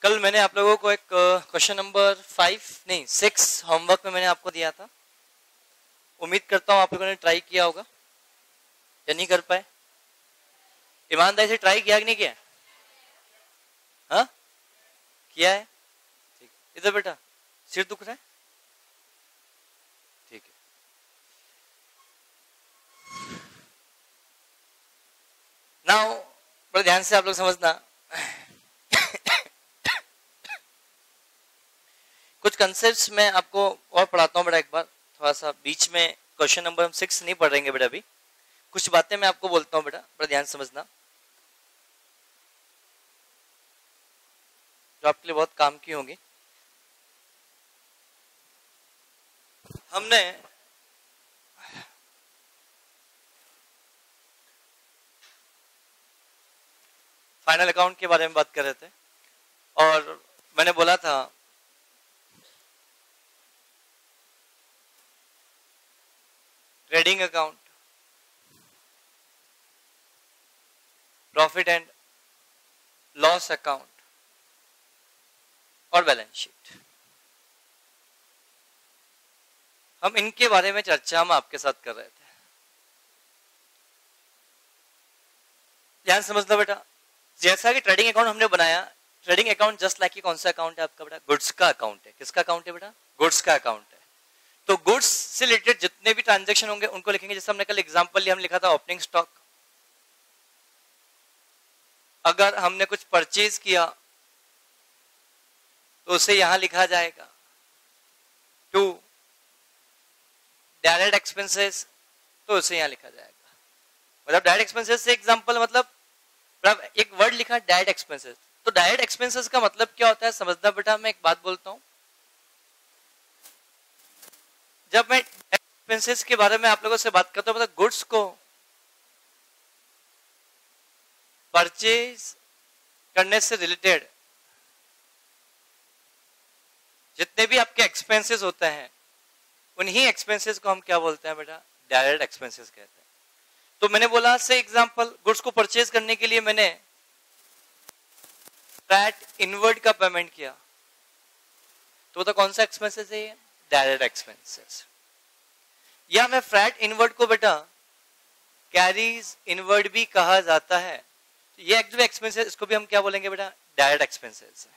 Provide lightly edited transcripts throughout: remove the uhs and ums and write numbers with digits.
कल मैंने आप लोगों को एक क्वेश्चन नंबर 6 होमवर्क में मैंने आपको दिया था। उम्मीद करता हूँ आप लोगों ने ट्राई किया होगा या नहीं कर पाए। ईमानदारी से ट्राई किया कि नहीं किया? हाँ किया है। ठीक, इधर बेटा सिर दुख रहा है? ठीक है। नाउ बड़े ध्यान से आप लोग समझना। कुछ कंसेप्ट्स मैं आपको और पढ़ाता हूँ बेटा। एक बार थोड़ा सा बीच में क्वेश्चन नंबर हम 6 नहीं पढ़ रहेंगे बेटा। अभी कुछ बातें मैं आपको बोलता हूँ बेटा, बड़ा ध्यान से समझना, जो आपके लिए बहुत काम की होंगी। हमने फाइनल अकाउंट के बारे में बात कर रहे थे और मैंने बोला था trading account, profit and loss account और बैलेंस शीट, हम इनके बारे में चर्चा हम आपके साथ कर रहे थे। ध्यान समझना बेटा। जैसा कि ट्रेडिंग अकाउंट हमने बनाया, ट्रेडिंग अकाउंट जस्ट लाइक कौन सा अकाउंट है आपका बेटा? गुड्स का अकाउंट है। किसका अकाउंट है बेटा? गुड्स का अकाउंट है। तो गुड्स से रिलेटेड जितने भी ट्रांजैक्शन होंगे उनको लिखेंगे। जैसे हमने कल एग्जांपल लिया, हमने लिखा था ओपनिंग स्टॉक। अगर हमने कुछ परचेज किया तो उसे यहां लिखा जाएगा। टू डायरेक्ट एक्सपेंसेस तो उसे यहां लिखा जाएगा। मतलब डायरेक्ट एक्सपेंसेस से एग्जांपल मतलब एक वर्ड लिखा डायरेक्ट एक्सपेंसेस। तो डायरेक्ट एक्सपेंसेस का मतलब क्या होता है समझना बेटा। मैं एक बात बोलता हूं, जब मैं एक्सपेंसेस के बारे में आप लोगों से बात करता हूं, मतलब गुड्स को परचेज करने से रिलेटेड जितने भी आपके एक्सपेंसेस होते हैं उन्हीं एक्सपेंसेस को हम क्या बोलते हैं बेटा? डायरेक्ट एक्सपेंसेस कहते हैं। तो मैंने बोला से एग्जांपल गुड्स को परचेज करने के लिए मैंने फ्रैट इनवर्ड का पेमेंट किया, तो कौन सा एक्सपेंसेस है ये? Direct expenses. या मैं फ्रैट इनवर्ड को बेटा कैरीज इनवर्ड भी कहा जाता है। ये एक्चुअली एक्सपेंसेस, इसको भी हम क्या बोलेंगे बेटा? Direct expenses.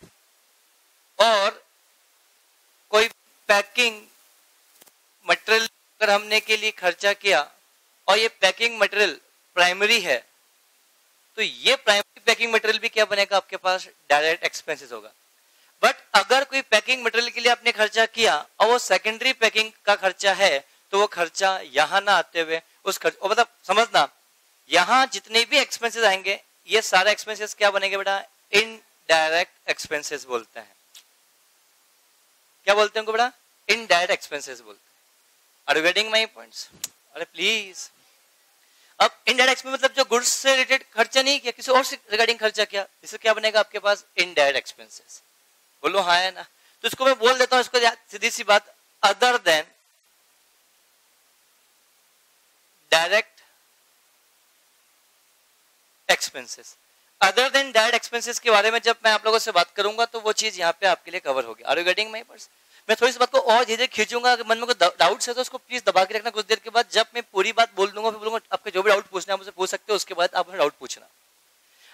और कोई पैकिंग मटेरियल अगर हमने के लिए खर्चा किया और ये पैकिंग मटेरियल प्राइमरी है, तो ये प्राइमरी पैकिंग मटेरियल भी क्या बनेगा आपके पास? डायरेक्ट एक्सपेंसेस होगा। बट अगर कोई पैकिंग मटेरियल के लिए आपने खर्चा किया और वो सेकेंडरी पैकिंग का खर्चा है, तो वो खर्चा यहां ना आते हुए उस खर्च, मतलब समझना, यहां जितने भी एक्सपेंसेस आएंगे ये सारे एक्सपेंसेस क्या बनेंगे बेटा? इनडायरेक्ट एक्सपेंसेस बोलते हैं। क्या बोलते हैं उनको बेटा? इनडायरेक्ट एक्सपेंसेस बोलते हैं। Are you getting my points? अरे प्लीज। अब इनडायरेक्ट एक्सपेंस मतलब जो गुड्स से रिलेटेड खर्चा नहीं किया, किसी और से रिगार्डिंग खर्चा किया, इससे क्या बनेगा आपके पास? Indirect expenses. बोलो हाँ है ना? तो इसको मैं बोल देता हूं, इसको सीधी सी बात, other than direct expenses. Other than direct expenses के बारे में जब मैं आप लोगों से बात करूंगा तो वो चीज यहाँ पे आपके लिए कवर होगी। Are you getting my points? मैं थोड़ी सी बात को और धीरे खींचूंगा। अगर मन में कोई डाउट्स है तो उसको प्लीज दबा के रखना। कुछ देर के बाद जब मैं पूरी बात बोल दूंगा फिर बोलूंगा आपके जो भी डाउट पूछना है मुझसे पूछ सकते हो, उसके बाद आप डाउट पूछना।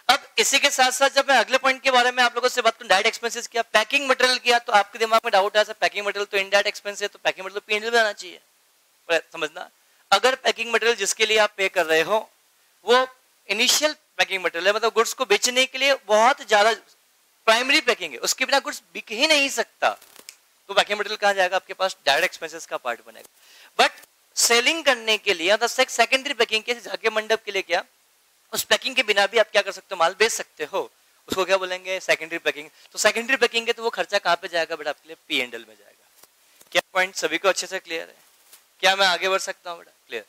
अब इसी के साथ साथ जब मैं अगले पॉइंट के बारे में आप लोगों से बात करूं, डायरेक्ट एक्सपेंसेस किया, पैकिंग मटेरियल किया, तो आपके दिमाग में डाउट आया पैकिंग मटेरियल तो इनडायरेक्ट एक्सपेंस है, तो पैकिंग मटेरियल पी&एल में आना चाहिए। समझना, अगर पैकिंग मटेरियल जिसके लिए आप पे कर रहे हो वो इनिशियल पैकिंग मटेरियल है, मतलब गुड्स को बेचने के लिए बहुत ज्यादा प्राइमरी पैकिंग है, उसके बिना गुड्स बिक ही नहीं सकता, तो पैकिंग मटेरियल कहां जाएगा? आपके पास डायरेक्ट एक्सपेंसेस का पार्ट बनेगा। बट सेलिंग करने के लिए सेकेंडरी पैकिंग के झाके मंडप के लिए क्या, उस पैकिंग के बिना भी आप क्या कर सकते हो? माल बेच सकते हो, उसको क्या बोलेंगे? Secondary packing. तो सेकेंडरी पैकिंग है तो वो खर्चा कहां पे जाएगा बेटा? आपके लिए पी&एल में जाएगा। क्या पॉइंट सभी को अच्छे से क्लियर है? क्या मैं आगे बढ़ सकता हूं बेटा? क्लियर।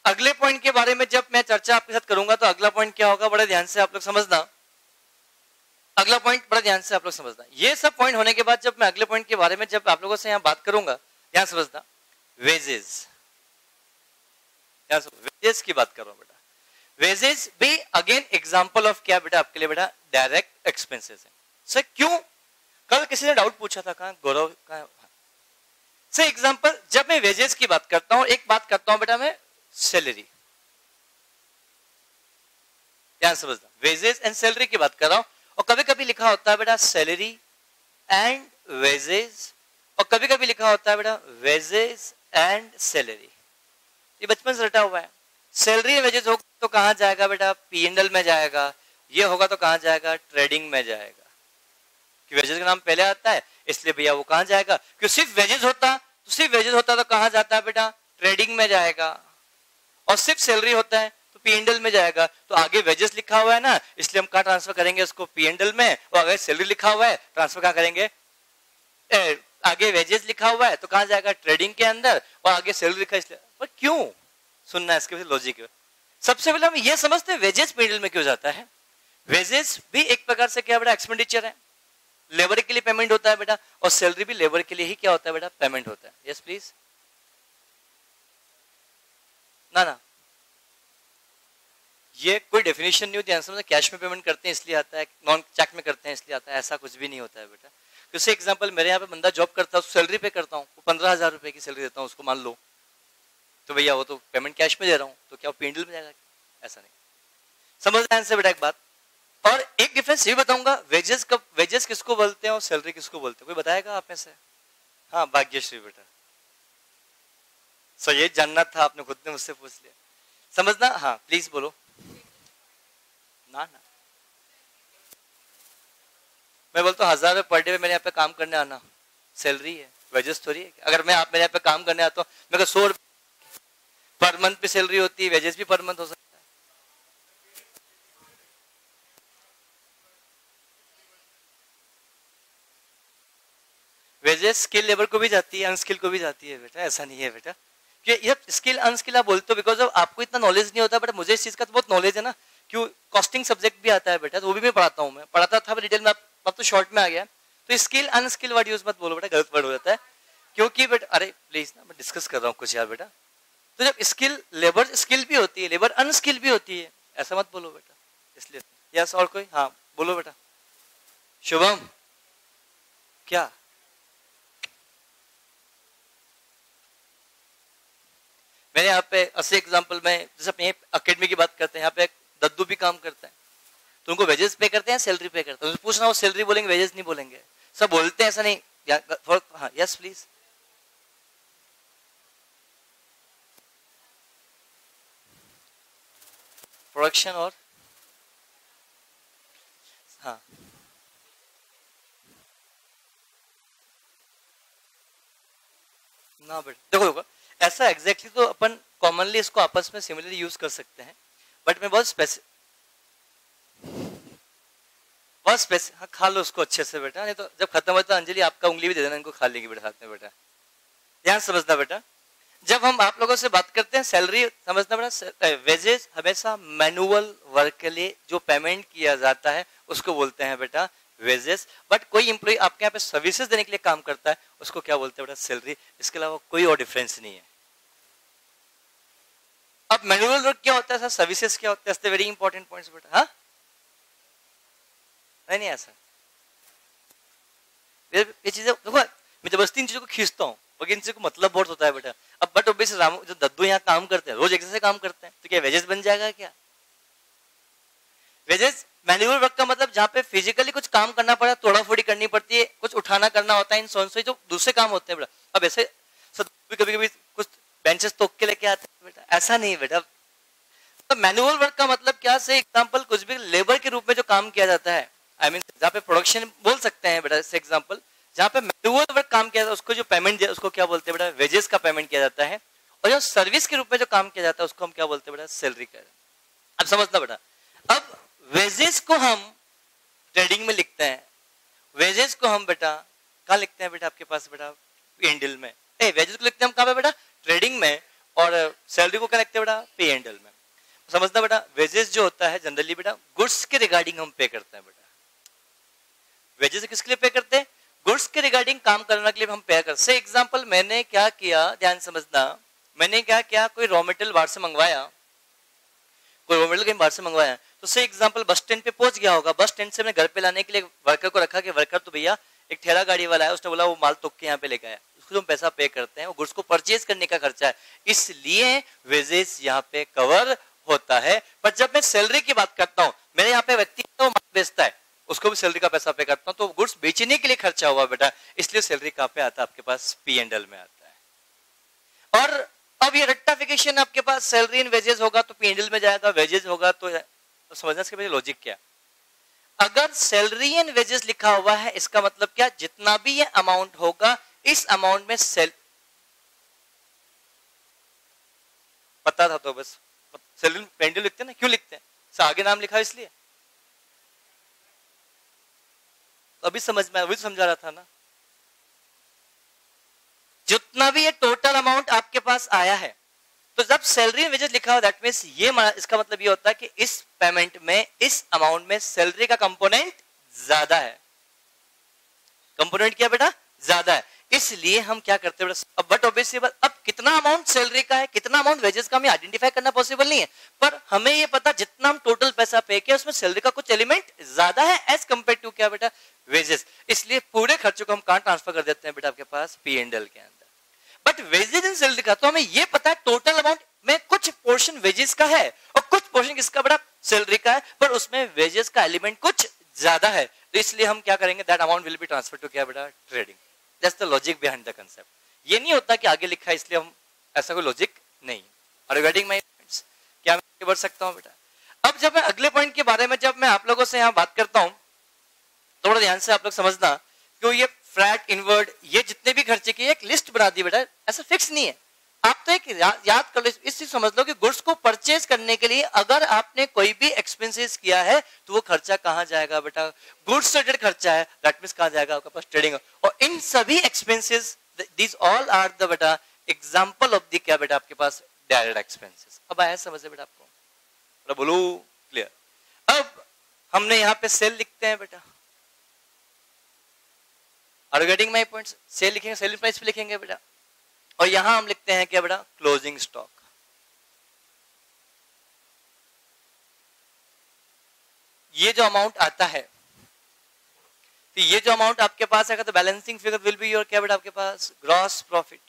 अगले पॉइंट के बारे में जब मैं चर्चा आपके साथ करूंगा तो अगला पॉइंट क्या होगा? बड़े ध्यान से आप लोग समझना। अगला पॉइंट बड़े ध्यान से आप लोग समझना। ये सब पॉइंट होने के बाद जब मैं अगले पॉइंट के बारे में जब आप लोगों से यहाँ बात करूंगा, ध्यान समझना, वेजेस, वेजेस की बात कर रहा हूं बेटा। वेजेस भी अगेन एग्जांपल ऑफ क्या बेटा? आपके लिए बेटा डायरेक्ट एक्सपेंसेस है। सर क्यों? कल किसी ने डाउट पूछा था, कहाँ गौरव कहाँ? सर एग्जांपल, जब मैं वेजेस की बात करता हूं, एक बात करता हूं बेटा मैं सैलरी, ध्यान समझना, वेजेस एंड सैलरी की बात कर रहा हूं। और कभी कभी लिखा होता है बेटा सैलरी एंड वेजेस, और कभी कभी लिखा होता है बेटा वेजेस एंड सैलरी। ये बचपन से रटा हुआ है। सैलरी वेजेस होगा तो कहां जाएगा बेटा? P&L में जाएगा। ये होगा तो कहां जाएगा? ट्रेडिंग में जाएगा। कि वेजेस का नाम पहले आता है इसलिए भैया वो कहां जाएगा? क्योंकि सिर्फ वेजेस होता तो कहां जाता है बेटा? ट्रेडिंग में जाएगा। और सिर्फ सैलरी होता है तो P&L में जाएगा। तो आगे वेजेस लिखा हुआ है ना, इसलिए हम कहां ट्रांसफर करेंगे उसको? P&L में। और अगर सैलरी लिखा हुआ है ट्रांसफर कहां करेंगे? आगे वेजेस लिखा हुआ है तो कहां जाएगा? ट्रेडिंग के अंदर। और आगे सैलरी लिखा है इसलिए। पर क्यों? सुनना है इसके पीछे लॉजिक। सबसे पहले हम ये समझते हैं वेजेस P&L में क्यों जाता है। वेजेस भी एक प्रकार से क्या बेटा? एक्सपेंडिचर है, लेबर के लिए पेमेंट होता है बेटा। और सैलरी भी लेबर के लिए ही क्या होता है बेटा? पेमेंट होता है। Yes please. ना ये कोई डेफिनेशन नहीं होती, आंसर में कैश में पेमेंट करते हैं इसलिए आता है, नॉन चेक में करते हैं इसलिए आता है, ऐसा कुछ भी नहीं होता है बेटा। जैसे एग्जांपल, मेरे यहाँ पे बंदा जॉब करता है, सैलरी पे करता हूँ, 15,000 रुपए की सैलरी देता हूँ उसको, मान लो, तो भैया वो तो पेमेंट कैश में दे रहा हूँ, तो क्या P&L में जाएगा? ऐसा नहीं। समझ रहे हैं बेटा एक बात। और एक डिफरेंस ये बताऊंगा, वेजेस किसको बोलते हैं और सैलरी किसको बोलते हैं? कोई बताएगा आप में से? हाँ भाग्यश्री बेटा, सो ये जानना था, आपने खुद ने मुझसे पूछ लिया। समझना? हाँ प्लीज बोलो। ना मैं बोलता हूँ 1,000 रुपये पर डे मेरे यहाँ पे काम करने आना सैलरी है, वेजेस थोड़ी है। अगर मैं आप मेरे यहाँ पे काम करने आता हूँ, मेरे को 100 रुपये पर मंथ पे सैलरी होती है, वेजेस भी पर मंथ हो सकता है। वेजेस स्किल लेबर को भी जाती है, अनस्किल को भी जाती है बेटा, ऐसा नहीं है बेटा कि ये स्किल अनस्किल आप बोलते हो बिकॉज ऑफ आपको इतना नॉलेज नहीं होता। बट मुझे इस चीज का तो बहुत नॉलेज है ना, क्यों कॉस्टिंग सब्जेक्ट भी आता है बेटा, तो वो भी मैं पढ़ाता हूँ, मैं पढ़ाता था डिटेल में, अब तो शॉर्ट में आ गया। तो स्किल अनस्किल वर्ड यूज मत बोलो बेटा, गलत वर्ड हो जाता है। क्योंकि बेटा अरे प्लीज ना, मैं डिस्कस कर रहा हूँ कुछ यार बेटा। तो जब स्किल लेबर स्किल भी होती है, लेबर अनस्किल भी होती है, ऐसा मत बोलो बेटा, इसलिए। यस और कोई? हाँ बोलो बेटा। शुभम क्या? मैंने यहाँ पे ऐसे एग्जांपल में, जैसे अपने अकेडमी की बात करते हैं, यहाँ पे दद्दू भी काम करता है, तो उनको वेजेस पे करते हैं, सैलरी पे करते हैं? पूछना हो सैलरी बोलेंगे, वेजेस नहीं बोलेंगे, सब बोलते हैं, ऐसा नहीं। हाँ यस प्लीज। प्रोडक्शन और हाँ ना बेटा देखो ऐसा एग्जैक्टली तो अपन कॉमनली इसको आपस में सिमिलरली यूज कर सकते हैं, बट मैं बहुत हाँ खा लो उसको अच्छे से बेटा, नहीं तो जब खत्म होता है अंजलि आपका उंगली भी दे देना, इनको खा लेगी बेटा साथ में बेटा। ध्यान समझना बेटा, जब हम आप लोगों से बात करते हैं सैलरी, समझना बेटा, वेजेस हमेशा मैनुअल वर्क के लिए जो पेमेंट किया जाता है उसको बोलते हैं बेटा वेजेस। बट कोई इंप्लॉय आपके यहाँ पे सर्विसेज देने के लिए काम करता है, उसको क्या बोलते हैं बेटा? सैलरी। इसके अलावा कोई और डिफरेंस नहीं है। अब मैनुअल वर्क क्या होता है सर, सर्विसेज क्या होता है? वेरी इंपॉर्टेंट पॉइंट्स बेटा। हाँ नहीं ऐसा ये चीजें देखो, मैं जबरदस्ती इन चीजों को खींचता हूँ, लेकिन इनसे को मतलब बहुत होता है बेटा। अब बट ऑब्वियसली रामू जो दद्दू यहाँ काम करते हैं, रोज एक जैसे काम करते हैं, तो क्या वेजेस बन जाएगा क्या? वेजेस मैनुअल वर्क का मतलब जहाँ पे फिजिकली कुछ काम करना पड़ा, तोड़ा फोड़ी करनी पड़ती है, कुछ उठाना करना होता है, इन सोन से जो दूसरे काम होते हैं बेटा। अब ऐसे कभी कभी कुछ बेंचेस तोड़ के लेके आते हैं बेटा, ऐसा नहीं बेटा। तो मैनुअल वर्क का मतलब क्या? से एग्जांपल कुछ भी लेबर के रूप में जो काम किया जाता है, आई मीन जहाँ पे प्रोडक्शन बोल सकते हैं बेटा, से एग्जांपल जहाँ पे मैनुअल वर्क काम किया जाता है उसको जो पेमेंट दिया उसको क्या बोलते हैं बेटा? वेजेस का पेमेंट किया जाता है। और जो सर्विस के रूप में जो काम किया जाता है उसको हम क्या बोलते हैं बेटा? सैलरी कहते हैं। अब समझना बेटा, अब वेजेस को हम ट्रेडिंग में लिखते हैं, वेजेस को हम बेटा कहाँ लिखते हैं बेटा? आपके पास बेटा P&L में। वेजेस को लिखते हैं हम कहाँ पे बेटा? ट्रेडिंग में। और सैलरी को क्या लिखते हैं बेटा? P&L में। समझना बेटा, वेजेस जो होता है जनरली बेटा गुड्स के रिगार्डिंग हम पे करते हैं बेटा। वेजेस किसके लिए पे करते हैं? गुड्स के रिगार्डिंग काम करने के लिए हम पे करते हैं। एग्जांपल मैंने क्या किया, ध्यान समझना, मैंने क्या किया, कोई रॉ मटेरियल बाहर से मंगवाया, कोई रॉ मटेरियल कहीं बाहर से मंगवाया, तो से एग्जांपल बस स्टैंड पे पहुंच गया होगा, बस स्टैंड से मैंने घर पे लाने के लिए वर्कर को रखा कि वर्कर तो भैया एक ठेला गाड़ी वाला है, उसने बोला वो माल तोक के यहाँ पे लेके आया, उसको हम पैसा पे करते हैं, वो गुड्स को परचेज करने का खर्चा है, इसलिए वेजेस यहाँ पे कवर होता है। पर जब मैं सैलरी की बात करता हूँ, मेरे यहाँ पे व्यक्ति तो माल बेचता है, उसको भी सैलरी का पैसा पे करता हूँ, तो गुड्स बेचने के लिए खर्चा हुआ बेटा, इसलिए सैलरी कहाँ पे आता है आपके पास, P&L में आता है। और अब ये रेक्टिफिकेशन आपके पास सैलरी इन वेजेस होगा तो P&L में जाएगा, वेजेस होगा तो समझना इसके पीछे लॉजिक क्या। अगर सैलरी एंड वेजेस लिखा हुआ है, इसका मतलब क्या, जितना भी ये अमाउंट होगा इस अमाउंट में पता था तो बस सैलरी P&L लिखते हैं ना, क्यों लिखते हैं, आगे नाम लिखा है इसलिए, तो अभी समझ में, अभी समझा रहा था ना, जितना भी ये टोटल अमाउंट आपके पास आया है, तो जब सैलरी वेजेस लिखा हो दैट मींस ये इसका मतलब ये होता है कि इस पेमेंट में, इस अमाउंट में सैलरी का कंपोनेंट ज्यादा है, कंपोनेंट क्या बेटा, ज्यादा है, इसलिए हम क्या करते हैं अब, बट ऑब्वियसली अब कितना अमाउंट सैलरी का है, कितना अमाउंट वेजेस का हमें आइडेंटिफाई करना पॉसिबल नहीं है, पर हमें ये पता जितना हम टोटल पैसा पे किया उसमें सैलरी का कुछ एलिमेंट ज्यादा है एज कंपेयर टू क्या बेटा, वेजेस, इसलिए पूरे खर्चों को हम कहां ट्रांसफर कर देते हैं बेटा, आपके पास P&L के अंदर। बट वेजेस इन सैलरी का तो हमें ये पता है टोटल अमाउंट में कुछ पोर्शन वेजेस का है और कुछ पोर्शन किसका बेटा, सैलरी का है, पर उसमें वेजेस का एलिमेंट कुछ ज्यादा है, तो इसलिए हम क्या करेंगे, that amount will be transfer to क्या बेटा, trading. That's the logic behind the concept. ये नहीं होता कि आगे लिखा है इसलिए हम, ऐसा कोई लॉजिक नहीं। Are you getting my points, क्या मैं आगे बढ़ सकता हूं बेटा। अब जब मैं अगले पॉइंट के बारे में जब मैं आप लोगों से यहाँ बात करता हूं, थोड़ा ध्यान से आप लोग समझना, क्यों ये फ्लैट इनवर्ड ये जितने भी खर्चे की एक लिस्ट बना दी बेटा, ऐसा फिक्स नहीं है, आप तो एक याद कर लो, इस चीज समझ लो कि गुड्स को परचेज करने के लिए अगर आपने कोई भी एक्सपेंसेस किया है तो वो खर्चा कहां जाएगा बेटा, गुड्स रिलेटेड खर्चा है, दैट मींस कहां जाएगा आपके पास, ट्रेडिंग। और इन सभी expenses, these all are the बेटा एग्जांपल ऑफ द क्या बेटा आपके पास, डायरेक्ट एक्सपेंसेस। अब आया समझ बेटा आपको, बोलो क्लियर। अब हमने यहाँ पे सेल लिखते हैं बेटा, are you getting my points, sale लिखेंगे, सेलिंग प्राइस पे लिखेंगे बेटा, और यहां हम लिखते हैं क्या बेटा, क्लोजिंग स्टॉक। ये जो अमाउंट आता है, तो ये जो अमाउंट आपके पास आएगा तो balancing figure will be your क्या बेटा आपके पास, ग्रॉस प्रॉफिट।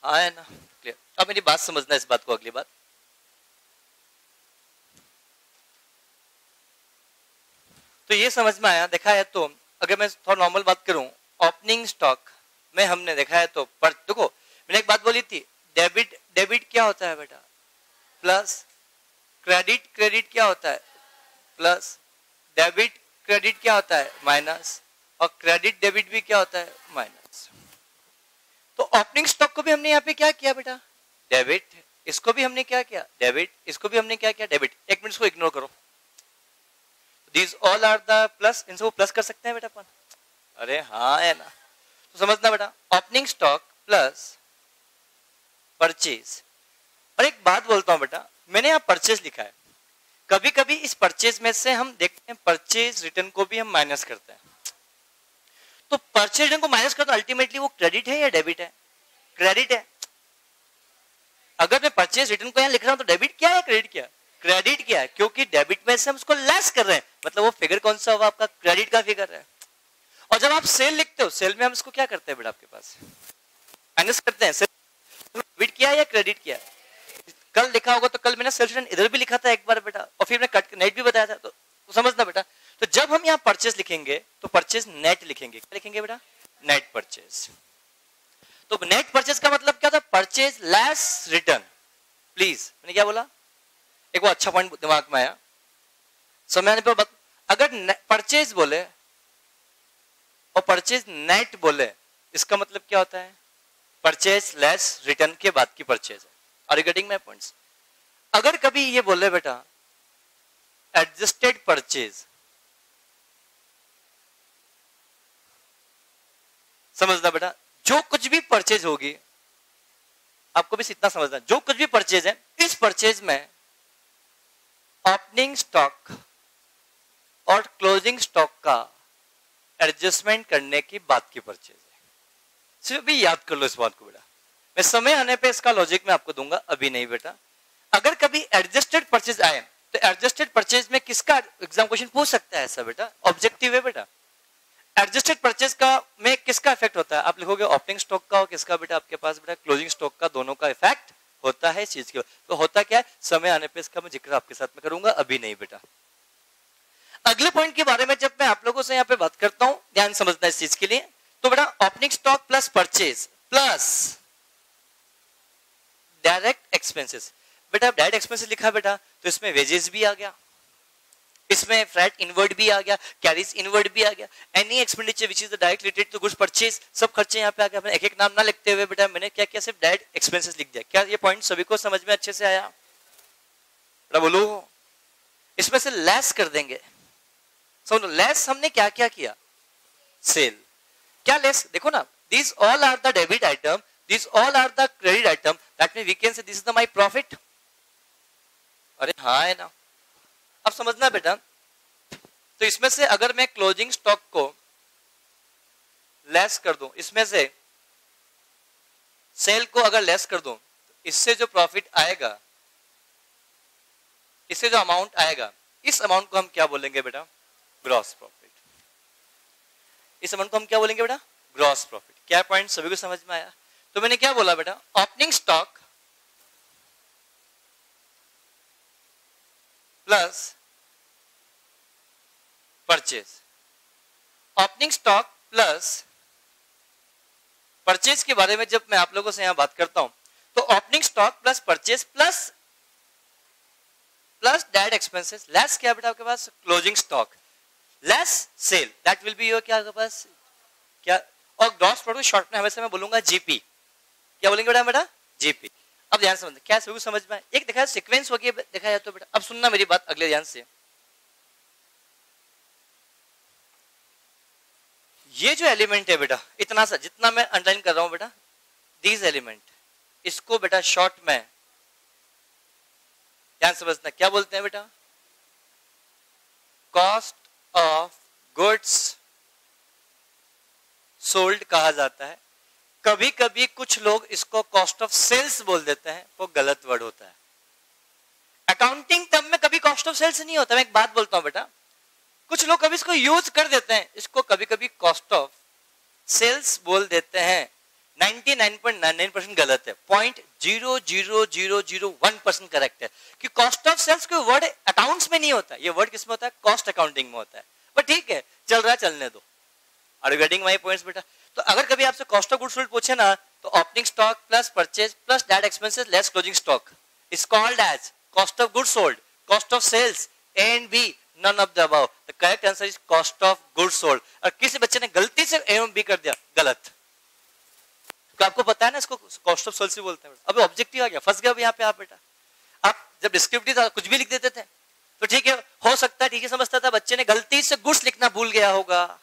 आया ना क्लियर। अब मेरी बात समझना इस बात को, अगली बात, तो ये समझ में आया, देखा है तो अगर मैं थोड़ा नॉर्मल बात करूं, ओपनिंग स्टॉक में हमने देखा है तो, पर देखो मैंने एक बात बोली थी, डेबिट, डेबिट क्या होता है बेटा, प्लस, क्रेडिट, क्रेडिट क्या होता है, प्लस, डेबिट क्रेडिट क्या होता है, माइनस, और क्रेडिट डेबिट भी क्या होता है, माइनस। तो ओपनिंग स्टॉक को भी हमने यहाँ पे क्या किया बेटा, डेबिट, इसको भी हमने क्या किया, डेबिट, इसको भी हमने क्या किया, डेबिट। एक मिनट इसको इग्नोर करो, These all are the plus, इनको प्लस कर सकते हैं बेटा अपन, अरे हाँ है ना, तो समझना बेटा, ओपनिंग स्टॉक प्लस परचेज। और एक बात बोलता हूं बेटा, मैंने यहाँ परचेज लिखा है, कभी कभी इस परचेज में से हम देखते हैं परचेज रिटर्न को भी हम माइनस करते हैं, तो परचेज रिटर्न को माइनस करते अल्टीमेटली वो क्रेडिट है या डेबिट है, क्रेडिट है। अगर मैं परचेज रिटर्न को यहाँ लिख रहा हूं तो डेबिट क्या है, क्रेडिट क्या है, क्रेडिट क्या है, क्योंकि डेबिट में से हम उसको लेस कर रहे हैं, मतलब वो फिगर कौन सा होगा आपका, क्रेडिट का फिगर है। और जब आप सेल लिखते हो, सेल में हम इसको क्या करते हैं बेटा आपके पास, माइनस करते हैं, डेबिट किया या क्रेडिट किया। कल लिखा होगा तो कल मैंने सेल रिटर्न इधर भी लिखा था एक बार बेटा, और फिर मैंने कट नेट भी बताया था, तो समझना बेटा। तो जब हम यहाँ परचेज लिखेंगे तो परचेज नेट लिखेंगे, क्या लिखेंगे बेटा, नेट परचेज। तो नेट परचेज का मतलब क्या था, परचेज लेस रिटर्न। प्लीज मैंने क्या बोला, एक वो अच्छा पॉइंट दिमाग में आया, समझ आने पर अगर परचेज बोले और परचेज नेट बोले, इसका मतलब क्या होता है, परचेज लेस रिटर्न के बाद की परचेज है। Are you getting my points. अगर कभी ये बोले बेटा एडजस्टेड परचेज, समझना बेटा, जो कुछ भी परचेज होगी, आपको भी इतना समझना, जो कुछ भी परचेज है, इस परचेज में ओपनिंग स्टॉक और क्लोजिंग स्टॉक का एडजस्टमेंट करने की बात की परचेज है। सिर्फ भी याद कर लो इस बात को बेटा, मैं समय आने पे इसका लॉजिक मैं आपको दूंगा, अभी नहीं बेटा। अगर कभी एडजस्टेड परचेज आए तो एडजस्टेड परचेज में किसका एग्जाम क्वेश्चन पूछ सकता है ऐसा बेटा, ऑब्जेक्टिव है बेटा। एडजस्टेड परचेज का में किसका इफेक्ट होता है, आप लिखोगे ओपनिंग स्टॉक का और किसका बेटा आपके पास बेटा क्लोजिंग स्टॉक का, दोनों का इफेक्ट होता है इस चीज के। तो होता क्या है, समय आने पे इसका मैं जिक्र आपके साथ में करूंगा, अभी नहीं बेटा। अगले पॉइंट के बारे में जब मैं आप लोगों से यहाँ पे बात करता हूं, ध्यान समझना इस चीज के लिए, तो बेटा opening stock plus purchase plus direct expenses. बेटा डायरेक्ट एक्सपेंसेस लिखा बेटा, तो इसमें वेजेस भी आ गया, इसमें फ्रैट इनवर्ड भी आ गया, कैरीज इनवर्ड भी आ गया, any expenditure which is direct related to goods purchase, सब खर्चे यहाँ पे आ गया। मैंने एक एक नाम ना लिखते हुए बेटा मैंने क्या किया, सिर्फ डायरेक्ट एक्सपेंसेस लिख दिया। क्या ये पॉइंट सभी को समझ में अच्छे से आया बेटा, बोलो। इसमें से लेस कर देंगे, समझो लेस हमने क्या क्या किया, सेल। क्या लेस, देखो ना, these all are the debit item, these all are the credit item, that means we can say this is the my profit। अरे हाँ है ना, अब समझना बेटा। तो इसमें से अगर मैं क्लोजिंग स्टॉक को लेस कर दूं, इसमें से सेल को अगर लेस कर दूं, इससे जो प्रॉफिट आएगा, इससे जो अमाउंट आएगा, इस अमाउंट को हम क्या बोलेंगे बेटा, ग्रॉस प्रॉफिट। इस अमाउंट को हम क्या बोलेंगे बेटा, ग्रॉस प्रॉफिट। क्या पॉइंट सभी को समझ में आया? तो मैंने क्या बोला बेटा, opening stock plus purchase. Opening stock plus purchase के बारे में जब मैं आप लोगों से यहां बात करता हूं, तो opening stock plus purchase plus direct expenses less क्या बेटा आपके पास, closing stock less sale, that will be your क्या आपके पास क्या, और ग्रॉस प्रोडक्ट शॉर्ट में हमेशा मैं बोलूंगा जीपी। क्या बोलेंगे बेटा, जीपी। अब ध्यान समझ, क्या सभी को समझ में आए? एक देखा सीक्वेंस हो गया देखा जाए तो बेटा, अब सुनना मेरी बात अगले ध्यान से। ये जो एलिमेंट है बेटा, इतना सा जितना मैं अंडरलाइन कर रहा हूं बेटा, दीज एलिमेंट, इसको बेटा शॉर्ट में ध्यान समझना क्या बोलते हैं बेटा, कॉस्ट ऑफ गुड्स सोल्ड कहा जाता है। कभी कभी कुछ लोग इसको कॉस्ट ऑफ सेल्स बोल देते हैं, वो गलत वर्ड होता है। अकाउंटिंग टर्म में कभी कॉस्ट ऑफ सेल्स नहीं होता। मैं एक बात बोलता हूं बेटा, कुछ लोग कभी इसको यूज कर देते हैं, इसको कभी कभी कॉस्ट ऑफ सेल्स बोल देते हैं। 99.99% गलत है, 0.00001% करेक्ट है कि कॉस्ट ऑफ सेल्स कोई वर्ड अकाउंट्स में नहीं होता, ये वर्ड किसमें होता है, कॉस्ट अकाउंटिंग में होता है। बट ठीक है, चल रहा है, चलने दो। Are you getting my points बेटा? तो अगर कभी आपसे कॉस्ट ऑफ गुड्स सोल्ड पूछे ना, तो opening stock plus purchase plus direct expenses less closing stock is called as cost of goods sold, cost of sales, A and B, none of the above. The correct answer is cost of goods sold। और किसी बच्चे ने गलती से ए और B कर दिया, गलत। तो आपको पता है ना, इसको कॉस्ट ऑफ सेल्स भी बोलते हैं। अब ऑब्जेक्टिव आ गया, फंस गया यहाँ पे आप बेटा। आप जब डिस्क्रिप्टिव था कुछ भी लिख देते थे, तो ठीक है, हो सकता है ठीक है समझता था, बच्चे ने गलती से गुड्स लिखना भूल गया होगा,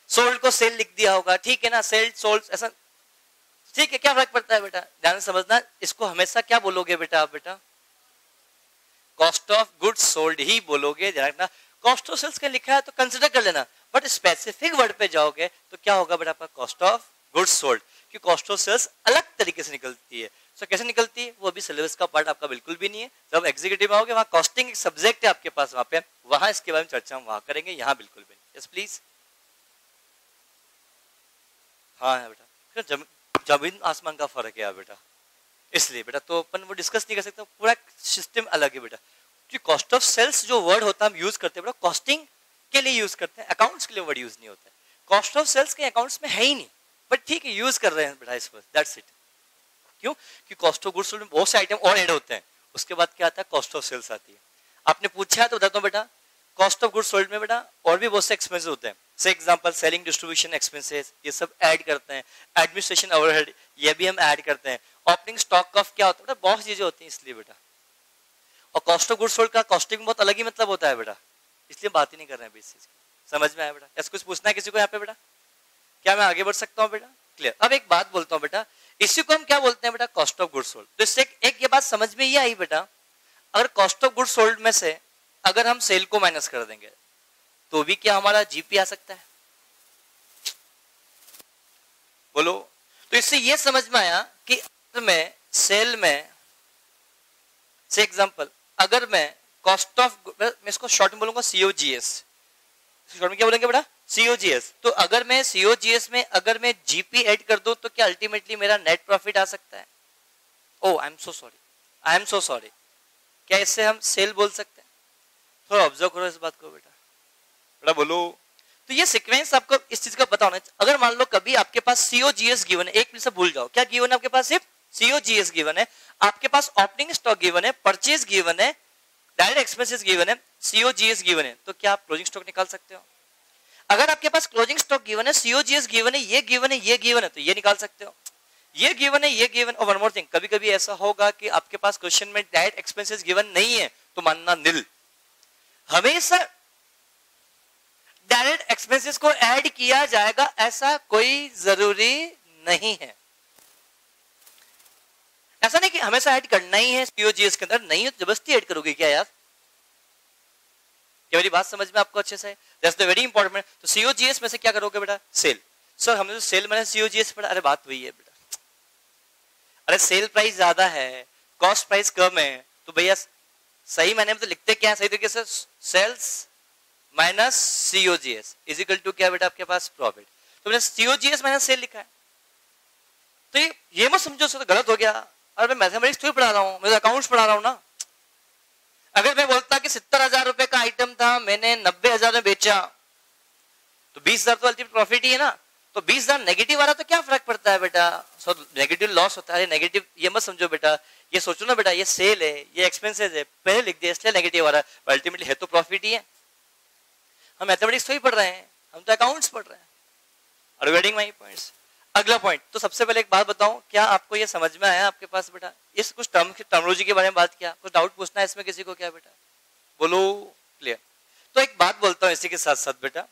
सोल्ड को सेल लिख दिया होगा, ठीक है ना, सेल सोल्ड ऐसा, ठीक है, क्या फर्क पड़ता है बेटा, ध्यान समझना। इसको हमेशा क्या बोलोगे बेटा आप बेटा, कॉस्ट ऑफ गुड्स सोल्ड ही बोलोगे। ध्यान रखना, कॉस्ट ऑफ सेल्स का लिखा है तो कंसिडर कर लेना, बट स्पेसिफिक वर्ड पे जाओगे तो क्या होगा बेटा आपका, कॉस्ट ऑफ गुड्स सोल्ड। कि कॉस्ट ऑफ सेल्स अलग तरीके से निकलती है। सो कैसे निकलती है, वो अभी सिलेबस का पार्ट आपका बिल्कुल भी नहीं है। जब एग्जीक्यूटिव आओगे वहां कॉस्टिंग एक सब्जेक्ट है आपके पास, वहां पे वहां इसके बारे में चर्चा हम वहां करेंगे, यहाँ बिल्कुल भी नहीं। Yes please. हाँ है बेटा, जमीन आसमान का फर्क है बेटा, इसलिए बेटा तो अपन वो डिस्कस नहीं कर सकते, पूरा सिस्टम अलग है बेटा। कि कॉस्ट ऑफ सेल्स जो वर्ड होता है हम यूज करते हैं बेटा, कॉस्टिंग के लिए यूज करते हैं, अकाउंट्स के लिए वर्ड यूज नहीं होता है। कॉस्ट ऑफ सेल्स के अकाउंट्स में है ही नहीं, बट ठीक है यूज कर रहे हैं बेटा इस पर, दैट्स इट। क्यों कि कॉस्ट ऑफ गुड्स सोल्ड में बहुत से आइटम और ऐड होते हैं, उसके बाद क्या आता है, कॉस्ट ऑफ सेल्स आती है। आपने पूछा है तो बताता हूँ बेटा, कॉस्ट ऑफ गुड्स सोल्ड में बेटा और भी बहुत से एक्सपेंसेस होते हैं। से एग्जांपल सेलिंग डिस्ट्रीब्यूशन एक्सपेंसेस, ये सब ऐड करते हैं। एडमिनिस्ट्रेशन ओवरहेड, ये भी हम ऐड करते हैं। ओपनिंग स्टॉक ऑफ क्या होता है बेटा, बहुत चीजें होती हैं इसलिए बेटा। और कॉस्ट ऑफ गुड्स सोल्ड का कॉस्टिंग बहुत अलग ही मतलब होता है बेटा, इसलिए बात ही नहीं कर रहे हैं इस चीज की। समझ में आया बेटा? ऐसा कुछ पूछना है किसी को यहाँ पे बेटा? क्या मैं आगे बढ़ सकता हूँ बेटा? क्लियर। अब एक बात बोलता हूँ बेटा, इसी को हम क्या बोलते हैं बेटा, कॉस्ट ऑफ गुड्स सोल्ड। तो इससे एक ये बात समझ में ये आई बेटा, अगर कॉस्ट ऑफ गुड्स सोल्ड में से अगर हम सेल को माइनस कर देंगे तो भी क्या हमारा जीपी आ सकता है? बोलो। तो इससे ये समझ में आया कि में सेल में से एग्जांपल, अगर मैं कॉस्ट ऑफ, मैं इसको शॉर्ट में बोलूंगा COGS, शॉर्ट में क्या बोलेंगे बेटा, COGS। तो अगर मैं COGS में अगर मैं GP ऐड कर दूं तो क्या अल्टीमेटली मेरा नेट प्रॉफिट आ सकता है? Oh I am so sorry, I am so sorry, क्या इससे हम सेल बोल सकते हैं? थोड़ा ऑब्जर्व करो इस बात को बेटा, बेटा बोलो। तो ये सीक्वेंस आपको इस चीज का पता होना चाहिए। अगर मान लो कभी आपके पास COGS गिवन है, एक मिनट से भूल जाओ, क्या गिवन है आपके पास? सिर्फ COGS गिवन है, आपके पास ओपनिंग स्टॉक गिवन है, परचेज गिवन है, डायरेक्ट एक्सपेंसेस गिवन है, COGS गिवन है, तो क्या आप क्लोजिंग स्टॉक निकाल सकते हो? अगर आपके पास क्लोजिंग स्टॉक गिवन है, COGS गिवन है, ये गिवन है, ये गिवन है, तो ये निकाल सकते हो। ये गिवन है, ये गिवन। और वन मोर थिंग, कभी कभी ऐसा होगा कि आपके पास क्वेश्चन में डायरेक्ट एक्सपेंसेस गिवन नहीं है, तो मानना निल। हमेशा डायरेक्ट एक्सपेंसेस को ऐड किया जाएगा ऐसा कोई जरूरी नहीं है। ऐसा नहीं कि हमेशा ऐड करना ही है COGS के अंदर, नहीं है जबरदस्ती ऐड करोगे क्या यार? क्या मेरी बात समझ में आपको अच्छे से? That's the very important. तो COGS में से क्या करोगे बेटा? सेल। सर हमने तो सेल मैंने COGS पढ़ा, अरे बात वही है बेटा, अरे सेल प्राइस ज्यादा है, कॉस्ट प्राइस कम है, तो भैया सही मैंने तो लिखते क्या है सही तरीके से? Sales minus COGS is equal to क्या बेटा आपके पास? प्रॉफिट। तो मैंने COGS माइनस सेल लिखा है। तो ये मत समझो तो गलत हो गया, अरे मैं मैथमेटिक्स थोड़ी पढ़ा रहा हूँ, मैं अकाउंट्स पढ़ा रहा हूँ ना। अगर मैं बोलता कि 70,000 रुपए का आइटम था, मैंने 90,000 में बेचा, तो 20,000 तो अल्टीमेट प्रॉफिट ही है ना। तो 20,000 नेगेटिव आ रहा तो क्या फर्क पड़ता है बेटा? सो नेगेटिव लॉस होता है। नेगेटिव ये मत समझो बेटा, ये सोचो ना बेटा, ये सेल है, ये एक्सपेंसेस है, पहले लिख दिया इसलिए नेगेटिव आ रहा है, अल्टीमेटली है तो प्रॉफिट ही है। हम मैथमेटिक्स थोड़ी पढ़ रहे हैं, हम तो अकाउंट्स पढ़ रहे हैं। Are you getting my points? अगला पॉइंट, तो सबसे पहले एक बात बताऊं, क्या आपको ये समझ में आया आपके पास बेटा? इस कुछ टर्मिनोलॉजी के बारे में बात किया, कुछ डाउट पूछना है इसमें किसी को क्या बेटा? बोलो क्लियर। तो एक बात बोलता हूं इसी के साथ साथ बेटा,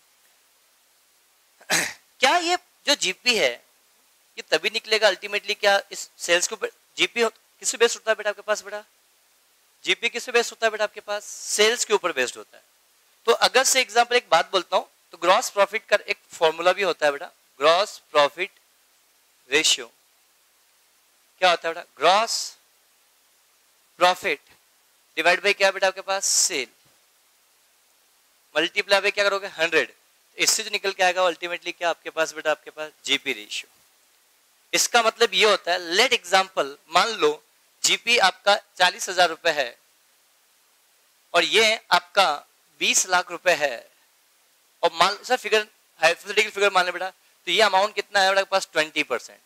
क्या ये जो जीपी है ये तभी निकलेगा अल्टीमेटली, क्या इस सेल्स के ऊपर जीपी किस पे बेस्ड होता है बेटा आपके पास? बेटा जीपी किस पे बेस्ड होता है बेटा आपके पास? सेल्स के ऊपर बेस्ड होता है। तो अगर से एग्जांपल एक बात बोलता हूं, तो ग्रॉस प्रॉफिट का एक फॉर्मूला भी होता है बेटा, ग्रॉस प्रॉफिट रेशियो। क्या होता है बेटा? ग्रॉस प्रॉफिट डिवाइड बाय क्या बेटा आपके पास? सेल, मल्टीप्लाई बाय क्या करोगे? 100। इससे जो निकल के आएगा अल्टीमेटली क्या आपके पास बेटा? आपके पास जीपी रेशियो। इसका मतलब ये होता है, लेट एग्जांपल, मान लो जीपी आपका 40,000 रुपए है और ये आपका 20 लाख रुपए है, और मान सर फिगर हाइपोथेटिकल फिगर मान ले बेटा, तो ये अमाउंट कितना है बेटा आपके पास? 20%।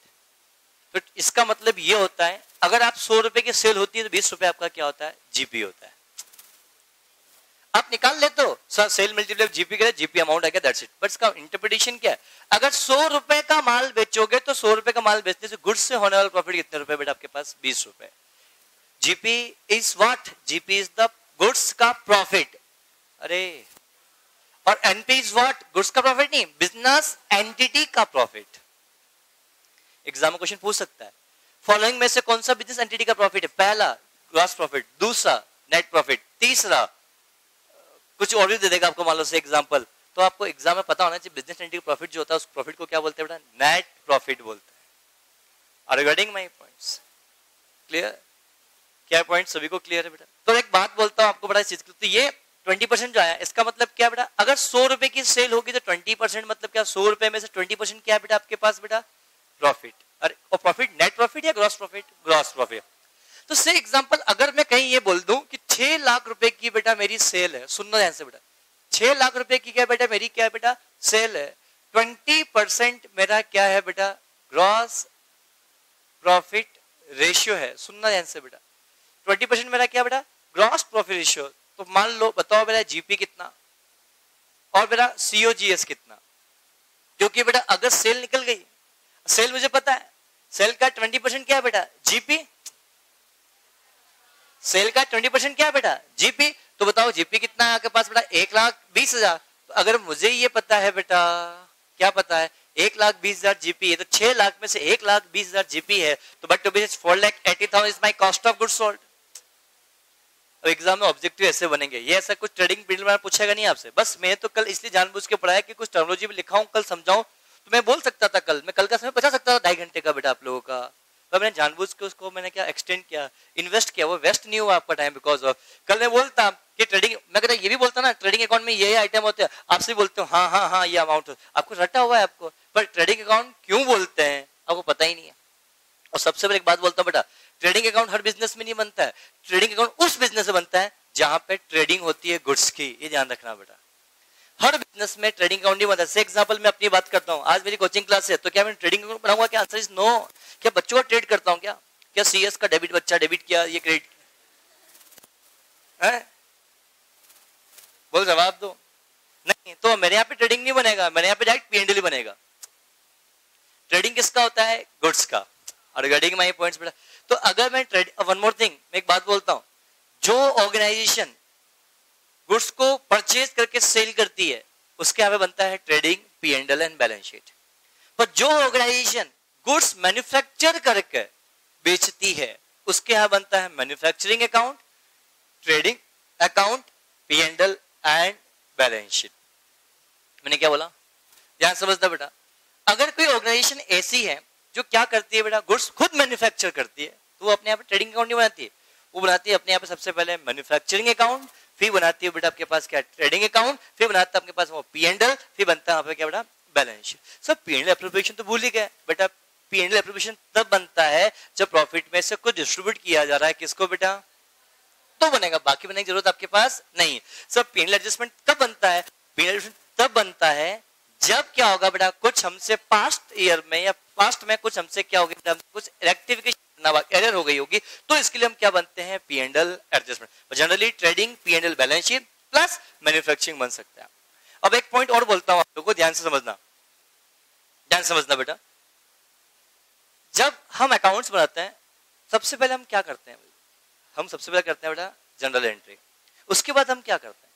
तो इसका मतलब ये होता है, अगर आप 100 रुपए की सेल होती है तो 20 रुपए आपका क्या होता है? जीपी होता है। आप निकाल लेते हो सर, सेल मल्टीप्लाई जीपी करे, जीपी अमाउंट आ गया, दैट्स इट। बट इसका इंटरप्रिटेशन क्या है? अगर 100 रुपए का माल बेचोगे तो 100 रुपए का माल बेचने से गुड्स से होने वाला प्रॉफिट कितने रुपए बेटा आपके पास? 20 रुपए। GP is what? GP is the goods का प्रॉफिट। अरे और एनपी इज व्हाट? गुड्स का प्रॉफिट नहीं, बिजनेस एंटिटी का प्रॉफिट। एग्जाम में क्वेश्चन पूछ सकता है, फॉलोइंग में से कौन सा बिजनेस एंटिटी का प्रॉफिट है? पहला ग्रॉस प्रॉफिट, दूसरा नेट प्रॉफिट, तीसरा कुछ और भी दे देगा आपको मान लो से एग्जांपल। तो आपको एग्जाम में पता होना चाहिए बिजनेस एंटिटी प्रॉफिट जो होता है उस प्रॉफिट को क्या बोलते हैं बेटा? नेट प्रॉफिट बोलते हैं। Are you getting my points? Clear? क्या पॉइंट सभी को क्लियर है बेटा? तो एक बात बोलता हूं आपको बड़ा इस चीज की, तो ये 20% जो आया इसका मतलब क्या बेटा? अगर 100 रुपए की सेल होगी तो 20% मतलब क्या? 100 रुपए में से 20% क्या है बेटा आपके पास बेटा? प्रॉफिट। अरे और प्रॉफिट नेट प्रॉफिट या ग्रॉस प्रॉफिट? Gross profit. तो से एग्जांपल अगर मैं कहीं ये बोल दूं कि 6 लाख रुपए की बेटा मेरी सेल है, सुनना ध्यान से बेटा, 6 लाख रुपए की क्या बेटा मेरी क्या बेटा? सेल है, 20% मेरा क्या है बेटा? ग्रॉस प्रॉफिट रेशियो है। सुनना ध्यान से बेटा, 20% मेरा क्या बेटा? Gross profit ratio. तो मान लो बताओ बेटा जीपी कितना और बेटा COGS कितना? क्योंकि बेटा अगर सेल निकल गई, सेल मुझे पता है, सेल का 20% क्या है बेटा? जीपी। सेल का 20% क्या है बेटा? जीपी। तो बताओ जीपी कितना है आपके पास बेटा? 1,20,000। तो अगर मुझे ये पता है बेटा, क्या पता है? 1,20,000 जीपी है, तो 6 लाख में से 1,20,000 जीपी है, तो but to be 4,80,000 is my cost of goods sold. Exam में ऑब्जेक्टिव ऐसे बनेंगे, ये ऐसा कुछ ट्रेडिंग पीरियड में पूछेगा नहीं आपसे। बस मैं तो कल इसलिए जानबूझ के पढ़ाया कि कुछ टर्मिनोलॉजी में लिखा हूं, कल समझाऊं। तो मैं बोल सकता था, मैं कल का समय बचा सकता था 2.5 घंटे का बेटा आप लोगों का, पर मैंने जानबूझ के उसको मैंने क्या एक्सटेंड किया, इन्वेस्ट किया, वो वेस्ट नहीं हुआ आपका टाइम बिकॉज ऑफ। कल मैं बोलता कि ट्रेडिंग, मैं कहता ये भी बोलता ना ट्रेडिंग अकाउंट में ये आइटम होते हैं, आपसे बोलते हो हाँ हाँ हाँ ये अमाउंट आपको रटा हुआ है आपको, पर ट्रेडिंग अकाउंट क्यों बोलते हैं आपको पता ही नहीं है। और सबसे पहले एक बात बोलता हूँ बेटा, ट्रेडिंग अकाउंट हर बिजनेस में नहीं बनता है, ट्रेडिंग अकाउंट उस बिजनेस में बनता है जहां पे ट्रेडिंग होती है गुड्स की, ये ध्यान रखना बेटा। हर बिजनेस में ट्रेडिंग अकाउंट नहीं बनता। से एग्जांपल मैं अपनी बात करता हूं, आज मेरी कोचिंग क्लास है तो क्या मैं ट्रेडिंग अकाउंट बनाऊंगा क्या? Answer is no. क्या बच्चों का ट्रेड करता हूं क्या? क्या सीएस का डेबिट बच्चा डेबिट किया ये क्रेडिट है? बोल जवाब दो। नहीं तो मेरे यहाँ पे ट्रेडिंग नहीं बनेगा, मेरे यहाँ पे डायरेक्ट पीएनडल बनेगा। ट्रेडिंग किसका होता है? गुड्स का। और रिगार्डिंग माय पॉइंट्स बेटा, तो अगर मैं वन मोर थिंग, मैं एक बात बोलता हूं, जो ऑर्गेनाइजेशन गुड्स को परचेज करके सेल करती है उसके यहाँ पे बनता है ट्रेडिंग पीएनडल एंड बैलेंस शीट। पर जो ऑर्गेनाइजेशन गुड्स मैन्युफैक्चर करके बेचती है उसके यहाँ बनता है manufacturing account, trading account, पीएनडल and balance sheet. मैंने क्या बोला? ध्यान समझना बेटा। अगर कोई ऑर्गेनाइजेशन ऐसी है जो क्या करती है बेटा, गुड्स खुद मैन्युफैक्चर करती है, तो वो अपने यहाँ पे ट्रेडिंग अकाउंट नहीं बनाती है, वो बनाती है अपने यहाँ पे सबसे पहले मैन्युफैक्चरिंग अकाउंट, फिर बनाती है बेटा आपके पास क्या? ट्रेडिंग अकाउंट, फिर बनाता है आपके पास वो पीएनडल, फिर बनता है वहां पे क्या बेटा? Balance sheet. सर पीएनडल एप्रोप्रिएशन तो भूल ही गए बेटा। पीएनडल एप्रोप्रिएशन तब बनता है जब प्रॉफिट में से कुछ डिस्ट्रीब्यूट किया जा रहा है, किसको बेटा? तो बनेगा, बाकी बनने की जरूरत आपके पास नहीं। सर पीएनडल एडजस्टमेंट कब बनता है? पीएनडल एडजस्टमेंट तब बनता है जब क्या होगा बेटा, कुछ हमसे पास्ट ईयर में या पास्ट में कुछ हमसे क्या होगी बेटा, कुछ रेक्टिफिकेशन एरर हो गई होगी, तो इसके लिए हम क्या बनते हैं? पीएनडल adjustment. Generally trading पीएनडल balance sheet plus manufacturing बन सकता है। अब एक पॉइंट और बोलता हूं आप लोगों को, ध्यान से समझना, ध्यान समझना बेटा। जब हम अकाउंट्स बनाते हैं सबसे पहले हम क्या करते हैं? हम सबसे पहले करते हैं बेटा जनरल एंट्री, उसके बाद हम क्या करते हैं?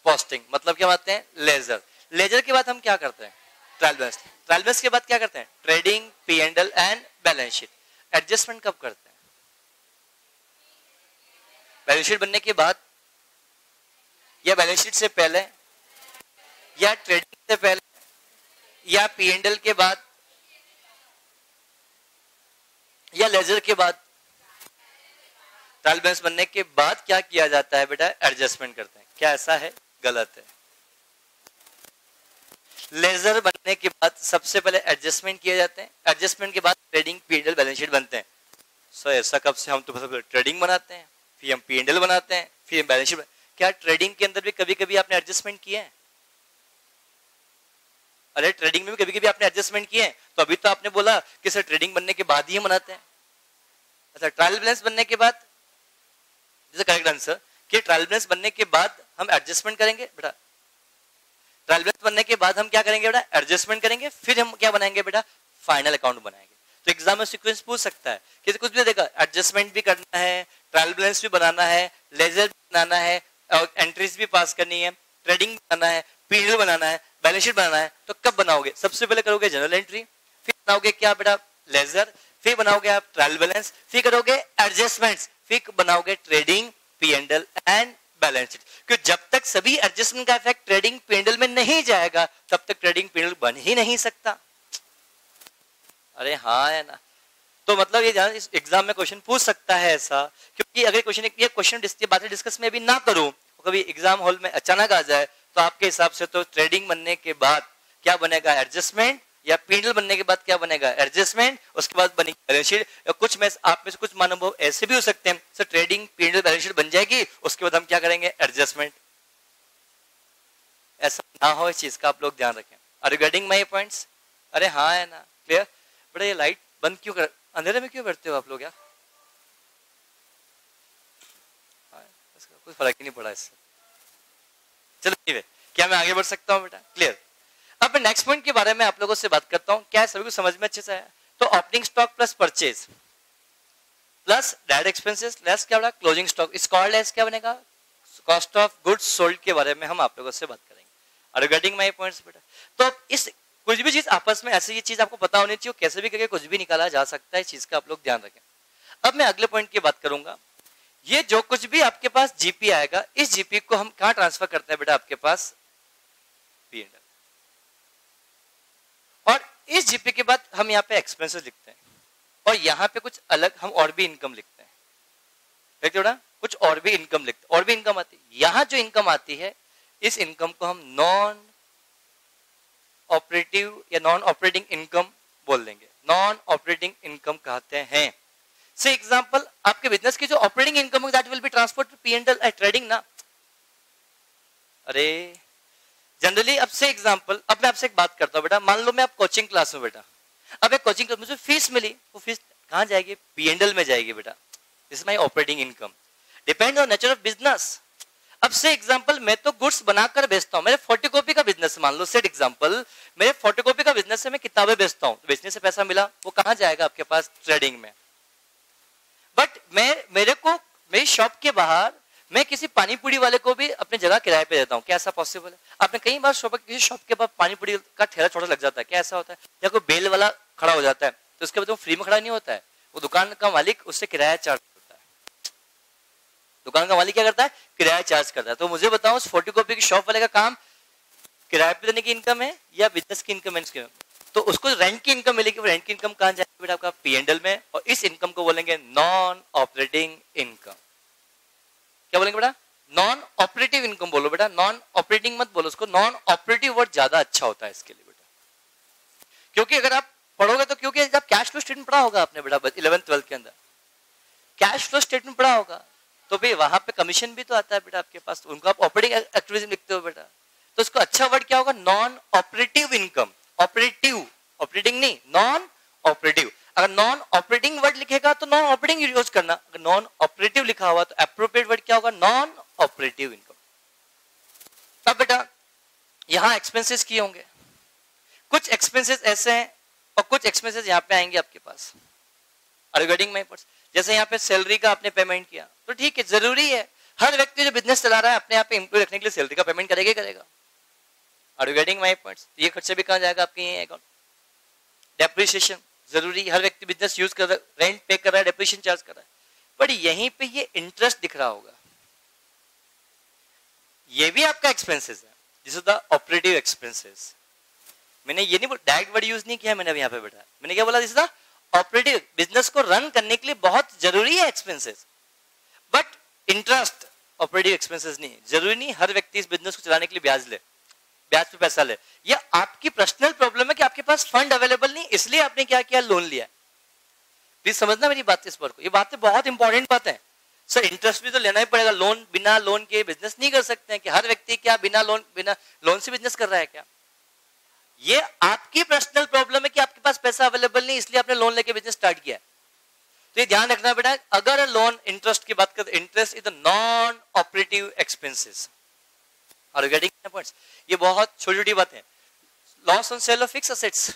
कॉस्टिंग, मतलब क्या बनाते हैं? लेजर। लेजर के बाद हम क्या करते हैं? Trial balance. ट्रायल बैलेंस के बाद क्या करते हैं? Trading पीएनडल and balance sheet. Adjustment कब करते हैं? बैलेंस शीट बनने के बाद, या बैलेंस शीट से पहले, या ट्रेडिंग से पहले, या पीएनडल के बाद, या लेजर के बाद? ट्रायल बैलेंस बनने के बाद क्या किया जाता है बेटा? एडजस्टमेंट करते हैं। क्या ऐसा है? गलत है। लेजर बनने के बाद सबसे पहले एडजस्टमेंट किए जाते हैं, एडजस्टमेंट के बाद ट्रेडिंग पीएनडल बैलेंस शीट बनते हैं। सो ऐसा कब से? हम तो सबसे पहले ट्रेडिंग बनाते हैं, फिर हम पीएनडल बनाते हैं, फिर हम बैलेंस शीट। क्या ट्रेडिंग के अंदर भी कभी कभी आपने एडजस्टमेंट किए हैं? अरे ट्रेडिंग में भी कभी कभी आपने एडजस्टमेंट किए हैं, तो अभी तो आपने बोला कि सर ट्रेडिंग बनने के बाद ही हम बनाते हैं। अच्छा, ट्रायल बैलेंस बनने के बाद, जैसे करेक्ट आंसर कि ट्रायल बैलेंस बनने के बाद हम एडजस्टमेंट करेंगे बेटा। ट्रायल बैलेंस बनने के बाद हम क्या करेंगे बेटा? एडजस्टमेंट करेंगे, फिर हम क्या बनाएंगे बेटा? फाइनल अकाउंट बनाएंगे। तो एग्जाम में सीक्वेंस पूछ सकता है कि कुछ भी देखा, एडजस्टमेंट भी करना है, ट्रायल बैलेंस भी बनाना है, लेजर भी बनाना है, और एंट्रीज भी पास करनी है, ट्रेडिंग बनाना है, पीएनडल बनाना है, बैलेंस शीट बनाना है। तो कब बनाओगे? सबसे पहले करोगे जनरल एंट्री, फिर बनाओगे क्या बेटा? लेजर, फिर बनाओगे आप ट्रायल बैलेंस, फिर करोगे एडजस्टमेंट्स, फिर बनाओगे ट्रेडिंग पीएनडल एंड बैलेंस शीट। क्योंकि जब तक सभी एडजस्टमेंट का इफेक्ट ट्रेडिंग पीएनडल में नहीं जाएगा तब तक ट्रेडिंग पीएनडल बन ही नहीं सकता। अरे हाँ है ना। तो मतलब ये इस एग्जाम में क्वेश्चन पूछ सकता है ऐसा, क्योंकि अगर क्वेश्चन ये क्वेश्चन बातें डिस्कस में भी ना करूं, कभी एग्जाम हॉल में अचानक आ जाए, तो आपके हिसाब से तो ट्रेडिंग बनने के बाद क्या बनेगा? एडजस्टमेंट, या पीएनडल बनने के बाद क्या बनेगा? एडजस्टमेंट, उसके बाद बनेगी बैलेंस शीट। या कुछ में आप में से कुछ महानुभाव ऐसे भी हो सकते हैं सर ट्रेडिंग पीएनडल बैलेंस शीट बन जाएगी, उसके बाद हम क्या करेंगे? एडजस्टमेंट। ऐसा ना हो, इस चीज का आप लोग ध्यान रखें। रिगार्डिंग माय पॉइंट्स, अरे हाँ है ना, क्लियर बेटा। ये लाइट बंद क्यों कर, अंधेरे में क्यों बैठते हो आप लोग यार? कुछ फर्क ही नहीं पड़ा इससे। चलो ठीक है, क्या मैं आगे बढ़ सकता हूँ बेटा? क्लियर। अब मैं नेक्स्ट पॉइंट के बारे में आप लोगों से बात करता हूँ, क्या सभी को समझ में अच्छे से आया? तो opening stock plus purchase plus direct expenses less क्या बना? Closing stock, is called as क्या बनेगा? कॉस्ट ऑफ गुड्स सोल्ड के बारे में हम आप लोगों से बात करेंगे। रिगार्डिंग माय पॉइंट्स बेटा, तो अब इस कुछ भी चीज आपस में ऐसे ये चीज आपको पता होनी चाहिए, कैसे भी करके कुछ भी निकाला जा सकता है, इस चीज का आप लोग ध्यान रखें। अब मैं अगले पॉइंट की बात करूंगा। ये जो कुछ भी आपके पास जीपी आएगा, इस जीपी को हम कहां ट्रांसफर करते हैं बेटा? आपके पास पीएनडल। और इस जीपी के बाद हम यहाँ पे एक्सपेंसेस लिखते हैं। और यहाँ पे कुछ अलग हम और भी इनकम लिखते हैं, देखते हो ना, कुछ और भी इनकम लिखते हैं, और भी इनकम आती है। यहाँ जो इनकम आती है इस इनकम को हम नॉन ऑपरेटिव या नॉन ऑपरेटिंग इनकम बोल देंगे, नॉन ऑपरेटिंग इनकम कहते हैं। से एग्जांपल आपके बिजनेस की जो operating income that will be transfer to P&L trading ना। अरे जनरली अब से एग्जांपल, अब मैं आपसे एक बात करता हूँ बेटा, मान लो मैं आप कोचिंग क्लास में बेटा, अब एक कोचिंग क्लास मुझे फीस मिली, वो फीस कहाँ जाएगी? P&L में जाएगी बेटा, this is my operating income, depend on nature of business. अब से एग्जांपल मैं तो गुड्स बनाकर बेचता हूँ, मेरे फोटोकॉपी का बिजनेस मान लो, सेट एग्जांपल मेरे फोटोकॉपी का बिजनेस है, मैं किताबें बेचता हूँ, तो बेचने से पैसा मिला, वो कहाँ जाएगा आपके पास? ट्रेडिंग में। बट मेरे को मेरी शॉप के बाहर मैं किसी पानी पूरी वाले को भी अपनी जगह किराए पे देता हूँ, क्या ऐसा पॉसिबल है? आपने कई बार किसी शॉप के पास पानी पूरी का ठेला छोटा लग जाता है, क्या ऐसा होता है? या कोई बेल वाला खड़ा हो जाता है तो उसके बाद वो फ्री में खड़ा नहीं होता है, वो दुकान का मालिक उससे किराया चार्ज करता है, दुकान का मालिक क्या करता है? किराया चार्ज करता है। तो मुझे बताओ उस फोटोकॉपी की शॉप वाले का काम किराए पे देने की इनकम है या बिजनेस की इनकम है? तो उसको रेंट की इनकम मिलेगी, वो रेंट की इनकम कहाँ जाएगी बेटा? आपका P&L में, और इस इनकम को बोलेंगे नॉन ऑपरेटिंग इनकम। क्या बोलेंगे बेटा? नॉन ऑपरेटिव इनकम बोलो बेटा, नॉन ऑपरेटिंग मत बोलो उसको, नॉन ऑपरेटिव वर्ड ज्यादा अच्छा होता है इसके लिए बेटा, क्योंकि अगर आप पढ़ोगे तो, क्योंकि जब कैश फ्लो स्टेटमेंट पढ़ा होगा आपने बेटा 11th-12th के अंदर, कैश फ्लो स्टेटमेंट पढ़ा होगा, तो भाई वहां पे कमीशन भी तो आता है बेटा आपके पास, उनको आप ऑपरेटिंग एक्टिविटीज लिखते हो बेटा, तो उसको अच्छा वर्ड क्या होगा? Non operative income. Operative, operating नहीं, नॉन ऑपरेटिव। अगर नॉन ऑपरेटिंग वर्ड लिखेगा तो नॉन ऑपरेटिंग यूज करना, अगर नॉन ऑपरेटिव लिखा हुआ तो एप्रोप्रिएट वर्ड क्या होगा? Non operative income. तब बेटा यहां एक्सपेंसेस किए होंगे, कुछ एक्सपेंसेस ऐसे हैं और कुछ एक्सपेंसेस यहाँ पे आएंगे आपके पास। Are you getting my point? जैसे यहाँ पे सैलरी का आपने पेमेंट किया तो ठीक है, जरूरी है, हर व्यक्ति जो बिजनेस चला रहा है अपने आप पे एम्प्लॉय रखने के लिए सैलरी का पेमेंट करेगा ही करेगा। Are you getting my points? ये खर्चा भी कहाँ जाएगा? आपके ये अकाउंट। डेप्रिसिएशन जरूरी, हर व्यक्ति बिजनेस यूज कर रहा है, रेंट पे कर रहा है, डेप्रिसिएशन चार्ज कर रहा है, बट यहीं पे ये इंटरेस्ट दिख रहा होगा, ये भी आपका एक्सपेंसेस है, this is the operative expenses. मैंने ये नहीं डायरेक्ट वर्ड यूज नहीं किया मैंने अभी यहाँ पे बैठा, मैंने क्या बोला? This is the operative, business को रन करने के लिए बहुत जरूरी है expenses, but interest operative expenses नहीं, जरूरी नहीं हर व्यक्ति इस बिजनेस को चलाने के लिए ब्याज ले, ब्याज पे पैसा ले, या आपकी पर्सनल प्रॉब्लम है कि आपके पास फंड अवेलेबल नहीं इसलिए आपने क्या किया? लोन लिया। प्लीज समझना मेरी बात इस पर को, ये बातें बहुत इंपॉर्टेंट बात है। सर इंटरेस्ट भी तो लेना ही पड़ेगा, लोन बिना लोन के बिजनेस नहीं कर सकते हैं कि हर व्यक्ति क्या बिना लोन से बिजनेस कर रहा है क्या? ये आपकी पर्सनल प्रॉब्लम है कि आपके पास पैसा अवेलेबल नहीं इसलिए आपने लोन लेके बिजनेस स्टार्ट किया। तो ये ध्यान रखना बेटा, अगर लोन इंटरेस्ट की बात करें, interest is the non operative expenses. Are you getting my points? ये बहुत छोटी छोटी बातें। Loss on sale of fix assets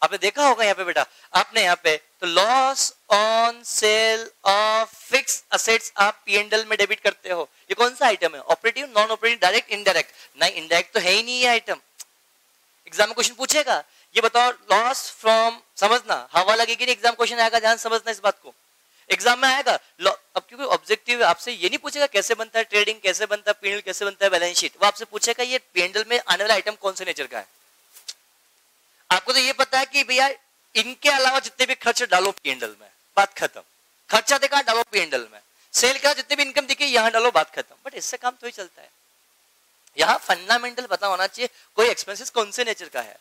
आपने देखा होगा यहाँ पे बेटा, आपने यहाँ पे तो loss on sale of fix assets आप P&L में डेबिट करते हो, ये कौन सा आइटम है? Operative, non operative, direct, indirect? नहीं, इनडायरेक्ट तो है ही नहीं ये आइटम। एग्जाम में क्वेश्चन पूछेगा, ये बताओ लॉस फ्रॉम, समझना हवा लगेगी नहीं, एग्जाम क्वेश्चन आएगा, ध्यान समझना इस बात को, एग्जाम में आएगा। अब क्योंकि ऑब्जेक्टिव आपसे ये नहीं पूछेगा कैसे बनता है ट्रेडिंग, कैसे बनता है P&L, कैसे बनता है बैलेंस शीट, वो आपसे पूछेगा ये P&L में आने वाला आइटम कौन से नेचर का है। आपको तो ये पता है कि भैया इनके अलावा जितने भी खर्च डालो P&L में, बात खत्म। खर्चा देखा डालो P&L में, सेल का जितने भी इनकम दिखे यहाँ डालो, बात खत्म। बट इससे काम तो ही चलता है, यहाँ फंडामेंटल पता होना चाहिए कोई एक्सपेंसेस कौन से नेचर का है।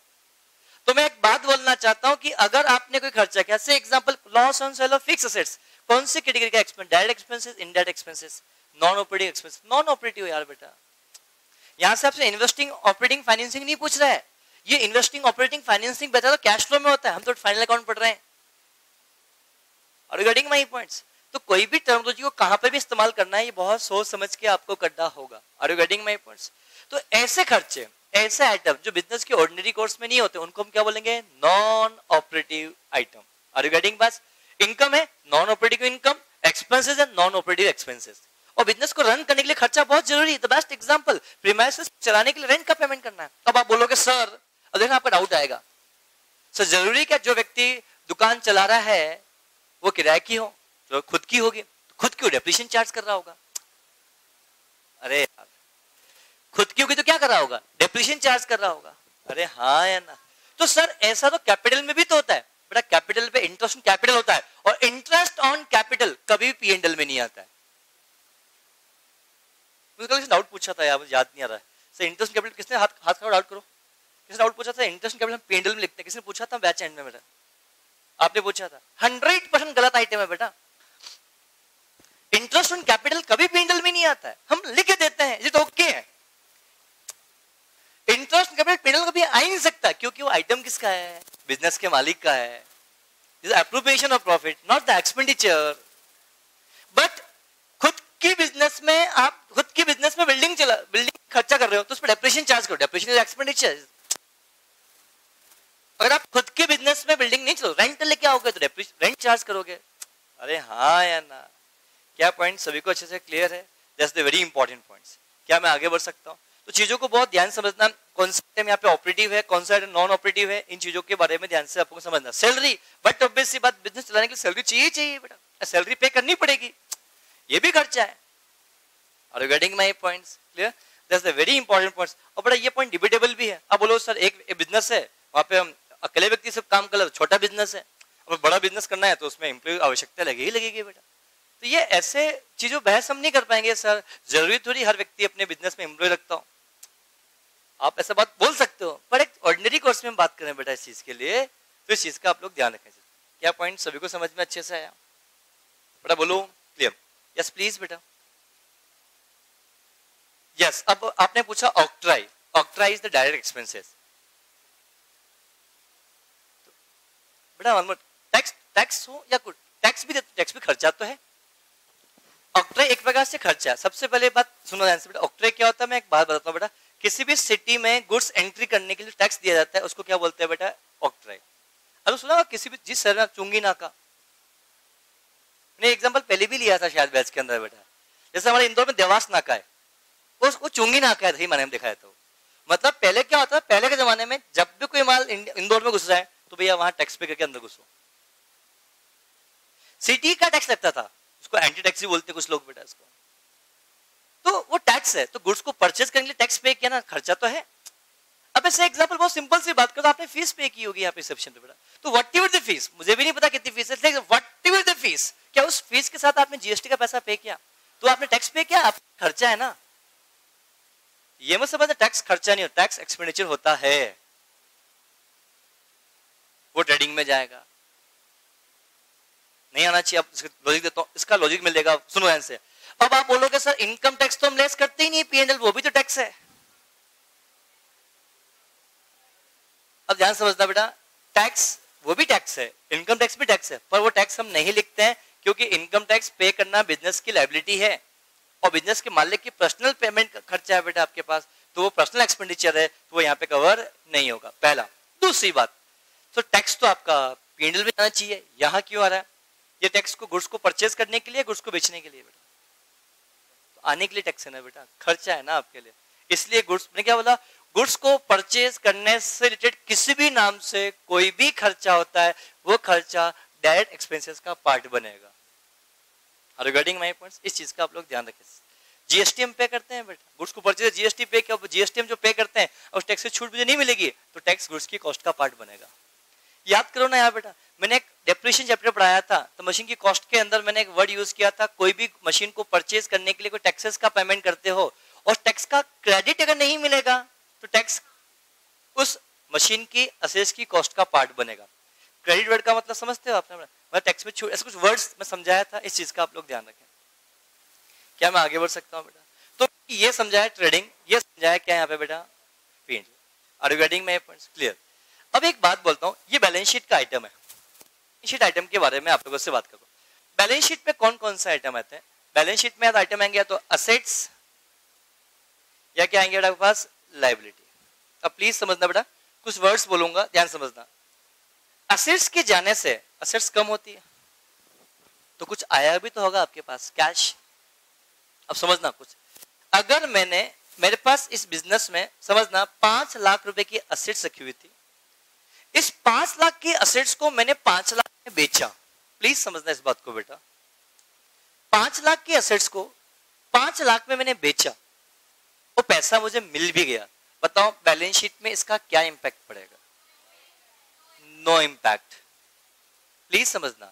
तो मैं एक बात बोलना चाहता हूं कि अगर आपने कोई खर्चा किया, से example loss on sale of fix assets, कौन से कैटेगरी का expense? Direct expenses, indirect expenses, non operative expenses. Non operative यार बेटा, यहां से आपसे इन्वेस्टिंग ऑपरेटिंग फाइनेंसिंग नहीं पूछ रहा है, ये इन्वेस्टिंग ऑपरेटिंग फाइनेंसिंग बेटा तो कैश फ्लो में होता है, हम तो फाइनल अकाउंट पढ़ रहे हैं। Are you getting my points? तो कोई भी टर्मिनोलॉजी को कहां पर भी इस्तेमाल करना है, ये बहुत सोच समझ के आपको करना होगा। Are you getting my points? तो ऐसे खर्चे, ऐसे आइटम जो बिजनेस के ऑर्डिनरी कोर्स में नहीं होते, उनको हम क्या बोलेंगे? Non operative item. Are you getting बस? इनकम है नॉन ऑपरेटिव इनकम, एक्सपेंसेस है नॉन ऑपरेटिव एक्सपेंसेस। और बिजनेस को रन करने के लिए खर्चा बहुत जरूरी है। द बेस्ट एग्जांपल, प्रीमाइसेस चलाने के लिए रेंट का पेमेंट करना है। अब आप बोलोगे सर, अब देखना आपका डाउट आएगा, सर जरूरी क्या जो व्यक्ति दुकान चला रहा है वो किराए की हो, तो खुद की होगी, खुद क्यों डेप्रिसिएशन चार्ज कर रहा होगा? अरे यार, खुद की होगी तो क्या कर रहा होगा? डेप्रिसिएशन चार्ज कर रहा होगा। अरे हाँ या ना? तो सर ऐसा तो कैपिटल में भी तो होता है, बेटा कैपिटल पे इंटरेस्ट ऑन कैपिटल होता है, और इंटरेस्ट ऑन कैपिटल कभी P&L में नहीं आता है। मुझे कल डाउट पूछा था यार, मुझे याद नहीं आ रहा है सर, इंटरेस्ट कैपिटल किसने हाथ खड़ा डाउट करो, किसने डाउट पूछा था इंटरेस्ट कैपिटल हम P&L में लिखते हैं, किसने पूछा था बैच एंड में बेटा, आपने पूछा था। 100% गलत आइटम है बेटा, इंटरेस्ट ऑन कैपिटल कभी P&L में नहीं आता है, हम लिख देते हैं ये तो ओके है। इंटरेस्ट कैपिटल P&L कभी आ ही नहीं सकता, क्योंकि वो आइटम किसका है, बिजनेस के मालिक का है। This appropriation of profit, not the expenditure. But खुद की बिजनेस में, आप खुद की बिजनेस में बिल्डिंग खर्चा कर रहे हो तो उस पर डेप्रिसिएशन चार्ज करो, डेप्रिसिएशन इज एक्सपेंडिचर। अगर आप खुद के बिजनेस में बिल्डिंग नहीं चलो, रेंट लेके आओगे तो रेंट चार्ज करोगे। अरे हाँ या ना, क्या पॉइंट सभी को अच्छे से क्लियर है? That's the very important points. क्या मैं आगे बढ़ सकता हूँ? तो चीजों को बहुत ध्यान समझना, कौन सा आइटम यहाँ पे ऑपरेटिव है, कौन सा आइटम नॉन ऑपरेटिव है, इन चीजों के बारे में ध्यान से आपको समझना। सैलरी, बट ऑब्वियस सी बात, बिजनेस चलाने के लिए सैलरी चाहिए बेटा, सैलरी पे करनी पड़ेगी, ये भी खर्चा है। Are you getting my points clear? That's the very important points. और बड़ा ये पॉइंट डिबेटेबल भी है। अब बोलो सर एक बिजनेस है, वहां पे हम अकेले व्यक्ति से काम कर रहे, छोटा बिजनेस है, अब बड़ा बिजनेस करना है तो उसमें एम्प्लॉय आवश्यकता लगेगी बेटा। तो ये ऐसे चीजों बहस हम नहीं कर पाएंगे सर, जरूरी थोड़ी हर व्यक्ति अपने बिजनेस में एम्प्लॉय रखता हो। आप ऐसा बात बोल सकते हो, पर एक ऑर्डिनरी कोर्स में हम बात करें बेटा इस चीज के लिए, तो इस चीज का आप लोग ध्यान रखें। क्या पॉइंट सभी को समझ में अच्छे से आया बेटा? बोलो क्लियर? यस प्लीज बेटा। यस, अब आपने पूछा octroi, octroi is the direct expenses. बेटा टैक्स हो या कुछ टैक्स भी खर्चा तो है। ऑक्ट्राई एक प्रकार से खर्चा है। सबसे पहले बात सुनो ध्यान से बेटा, ऑक्ट्राई क्या होता है मैं एक बात बताता हूँ बेटा। किसी भी सिटी में गुड्स एंट्री करने के लिए टैक्स दिया जाता है, उसको क्या बोलते हैं बेटा? ऑक्ट्राई। अब सुना किसी भी जिस शहर में चुंगी नाका, मैंने एग्जांपल पहले भी लिया था शायद बैच के अंदर बेटा, जैसे हमारे इंदौर में देवास नाका है, उसको चुंगी नाका है, सही माने में दिखाया था। मतलब पहले क्या होता है, पहले के जमाने में जब भी कोई माल इंदौर में घुस रहा है तो भैया वहां टैक्स पे करके अंदर घुसो। सिटी का टैक्स लगता था, उसको एंटी टैक्स भी बोलते कुछ लोग बेटा इसको। तो वो टैक्स है, तो गुड्स को परचेज करने के लिए टैक्स पे किया ना, खर्चा तो है। अब ऐसे एग्जांपल बहुत सिंपल सी बात करो, आपने फीस पे की होगी यहाँ पे रिसेप्शन पे बेटा, तो व्हाट एवर द फीस, मुझे भी नहीं पता कितनी फीस है, लेकिन व्हाट एवर द फीस, क्या उस फीस के साथ आपने जीएसटी का पैसा पे किया तो आपने टैक्स पे किया, आप खर्चा है ना। ये मत समझना टैक्स खर्चा नहीं होता, टैक्स एक्सपेंडिचर होता है, वो ट्रेडिंग में जाएगा। नहीं आना चाहिए, आप लॉजिक देता हूं, इसका लॉजिक मिलेगा, सुनो ध्यान से। अब आप बोलोगे सर इनकम टैक्स तो हम लेस करते ही नहीं, P&L वो भी तो टैक्स है। अब ध्यान समझना बेटा, टैक्स वो भी टैक्स है, इनकम टैक्स भी टैक्स है, पर वो टैक्स हम नहीं लिखते हैं क्योंकि इनकम टैक्स पे करना बिजनेस की लायबिलिटी है और बिजनेस के मालिक की पर्सनल पेमेंट का खर्चा है बेटा आपके पास, तो वो पर्सनल एक्सपेंडिचर है, तो वो यहाँ पे कवर नहीं होगा। पहला। दूसरी बात, तो टैक्स तो आपका P&L में आना चाहिए, यहाँ क्यों आ रहा है? ये टैक्स को गुड्स को परचेज करने के लिए, गुड्स को बेचने के लिए बेटा, तो आने के लिए टैक्स है ना बेटा, खर्चा है ना आपके लिए। इसलिए गुड्स, मैंने क्या बोला, गुड्स को परचेज करने से रिलेटेड किसी भी नाम से कोई भी खर्चा होता है, वो खर्चा डायरेक्ट एक्सपेंसेस का पार्ट बनेगा। रिगार्डिंग माय पॉइंट्स, इस चीज का आप लोग ध्यान रखें। जीएसटी हम पे करते हैं बेटा, गुड्स को परचेज जीएसटी पे किया, जीएसटी हम जो पे करते हैं और टैक्स से छूट मुझे नहीं मिलेगी तो टैक्स गुड्स की कॉस्ट का पार्ट बनेगा। याद करो ना यार बेटा, मैंने एक डेप्रिसिएशन चैप्टर पढ़ाया था, तो मशीन की कॉस्ट के अंदर मैंने एक वर्ड यूज किया था, कोई भी मशीन को परचेज करने के लिए कोई टैक्सेस का पेमेंट करते हो और टैक्स का क्रेडिट अगर नहीं मिलेगा तो टैक्स उस मशीन की असेस की कॉस्ट का पार्ट बनेगा। क्रेडिट वर्ड का मतलब समझते हो आपने? मतलब टैक्स में छूट, ऐसे कुछ वर्ड्स मैं समझाया था, इस चीज का आप लोग ध्यान रखें। क्या मैं आगे बढ़ सकता हूँ बेटा? तो ये समझाया ट्रेडिंग, ये समझाया क्या यहाँ पे बेटा? P&L। Are you getting my points clear? अब एक बात बोलता हूँ, ये बैलेंस शीट का आइटम है, बैलेंस शीट आइटम के बारे में आप लोगों से बात करूँ। बैलेंस शीट में कौन कौन सा आइटम आते हैं? बैलेंस शीट में आइटम आएंगे या तो असेट्स या क्या आएंगे आपके पास? लायबिलिटी। अब प्लीज समझना बेटा, कुछ वर्ड्स बोलूंगा, ध्यान समझना। असेट्स के जाने से असेट्स कम होती है तो कुछ आया भी तो होगा आपके पास, कैश। अब समझना कुछ, अगर मेरे पास इस बिजनेस में समझना 5 लाख रुपए की असेट्स रखी हुई थी, इस 5 लाख की असेट्स को मैंने 5 लाख में बेचा। प्लीज समझना इस बात को बेटा, 5 लाख की असेट्स को 5 लाख में मैंने बेचा और पैसा मुझे मिल भी गया। बताओ बैलेंस शीट में इसका क्या इंपैक्ट पड़ेगा? No impact. प्लीज समझना,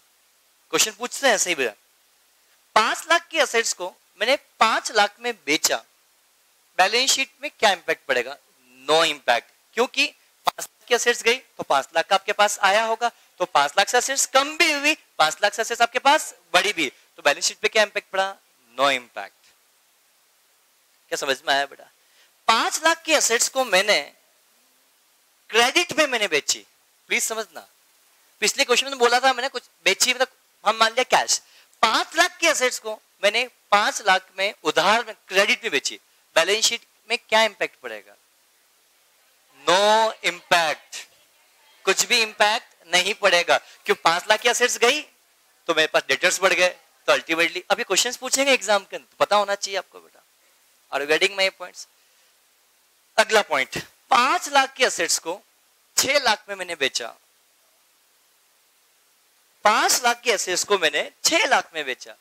क्वेश्चन पूछते हैं ऐसे ही भैया। 5 लाख की एसेट्स को मैंने 5 लाख में बेचा, बैलेंस शीट में क्या इंपैक्ट पड़ेगा? नो इंपैक्ट, क्योंकि 5 लाख की एसेट्स गई तो 5 लाख का आपके पास आया होगा, तो 5 लाख से एसेट्स कम भी हुई, 5 लाख से एसेट्स आपके पास बढ़ी भी, तो बैलेंस शीट पे क्या इंपैक्ट पड़ा? No impact. क्या समझ में आया बेटा? 5 लाख की एसेट्स को मैंने क्रेडिट में मैंने बेची, प्लीज समझना, पिछले क्वेश्चन में बोला था मैंने कुछ बेची, मतलब हम मान लिया कैश। 5 लाख की एसेट्स को मैंने 5 लाख में उधार में क्रेडिट में बेची, बैलेंस शीट में क्या इंपैक्ट पड़ेगा? नो इंपैक्ट, कुछ भी इंपैक्ट नहीं पड़ेगा, क्यों? 5 लाख की एसेट्स गई तो मेरे पास डेटर्स बढ़ गए, तो अल्टीमेटली अभी क्वेश्चंस पूछेंगे एग्जाम के अंदर, पता होना चाहिए आपको बेटा। Are you getting my points? अगला पॉइंट, 5 लाख की एसेट्स को 6 लाख में मैंने बेचा, 5 लाख की एसेट्स को मैंने 6 लाख में बेचा,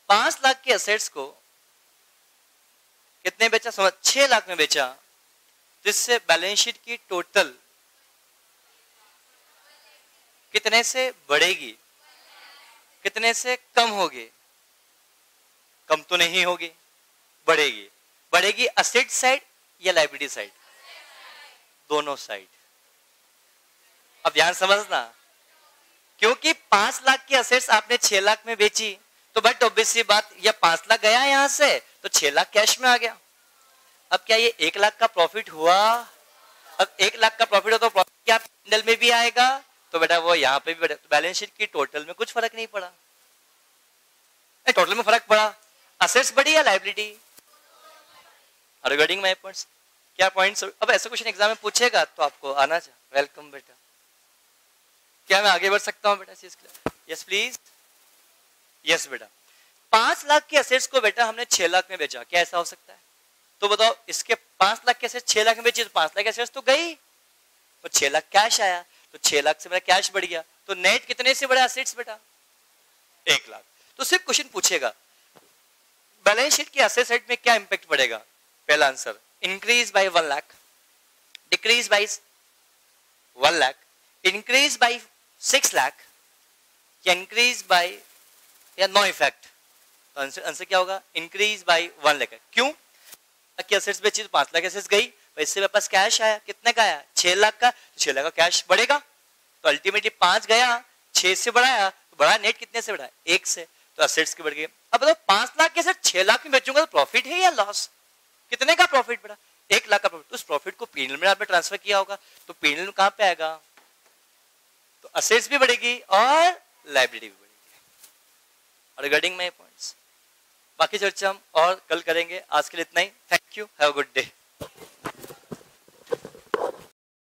5 लाख की एसेट्स को कितने बेचा? समझ, 6 लाख में बेचा, जिससे बैलेंस शीट की टोटल कितने से बढ़ेगी, कितने से कम होगी? कम तो नहीं होगी, बढ़ेगी। बढ़ेगी असेट साइड या लायबिलिटी साइड? दोनों साइड। अब ध्यान समझना, क्योंकि 5 लाख की असेट्स आपने 6 लाख में बेची, तो बट ऑब्वियस सी बात, ये 5 लाख गया यहां से तो 6 लाख कैश में आ गया। अब क्या ये 1 लाख का प्रॉफिट हुआ? अब 1 लाख का प्रॉफिट हो तो प्रॉफिट क्या P&L में भी आएगा, तो बेटा वो यहाँ पे भी, बैलेंस शीट की टोटल में कुछ फर्क नहीं पड़ा। टोटल में फर्क पड़ा, असेट्स बढ़ी या लायबिलिटी? रिगार्डिंग माय पॉइंट्स, क्या पॉइंट्स? अब ऐसा क्वेश्चन एग्जाम में पूछेगा तो आपको आना चाहिए। वेलकम बेटा। क्या मैं आगे बढ़ सकता हूँ बेटा इस चीज के लिए? Yes please. यस बेटा, 5 लाख के एसेट्स को बेटा हमने 6 लाख में बेचा, क्या ऐसा हो सकता है? तो बताओ, इसके 5 लाख के एसेट्स 6 लाख में बेची, तो 5 लाख एसेट्स तो गई, और 6 लाख कैश आया, तो 6 लाख से मेरा कैश बढ़ गया, तो नेट कितने से बढ़ा एसेट्स बेटा? 1 लाख। तो सिर्फ क्वेश्चन पूछेगा बैलेंस शीट के एसेट साइड में क्या इंपैक्ट पड़ेगा? पहला answer, increase by 1 lakh, decrease by 1 lakh, increase by 6 lakh, या इंक्रीज बाय, या नो इफेक्ट। तो आंसर क्या होगा? Increase by 1 lakh. क्यों? कि एसेट्स बेची तो 5 लाख एसेट्स गई, वैसे मेरे पास कैश आया, कितने का आया? 6 लाख का, तो 6 लाख का कैश बढ़ेगा, तो अल्टीमेटली 5 गया, 6 से बढ़ाया, तो बढ़ा नेट कितने से बढ़ा? 1 से, तो एसेट्स की बढ़ गई। अब बताओ 5 लाख के एसेट 6 लाख में बेचूंगा तो प्रॉफिट है या लॉस? कितने का प्रॉफिट बढ़ा? 1 लाख का प्रॉफिट। उस प्रॉफिट को P&L में आपने ट्रांसफर किया होगा, तो P&L में कहां पे आएगा? तो एसेट्स भी बढ़ेगी और लायबिलिटी भी बढ़ेगी। रिगार्डिंग माय पॉइंट्स, बाकी चर्चा हम और कल करेंगे। आज के लिए इतना ही। Thank you, have a good day.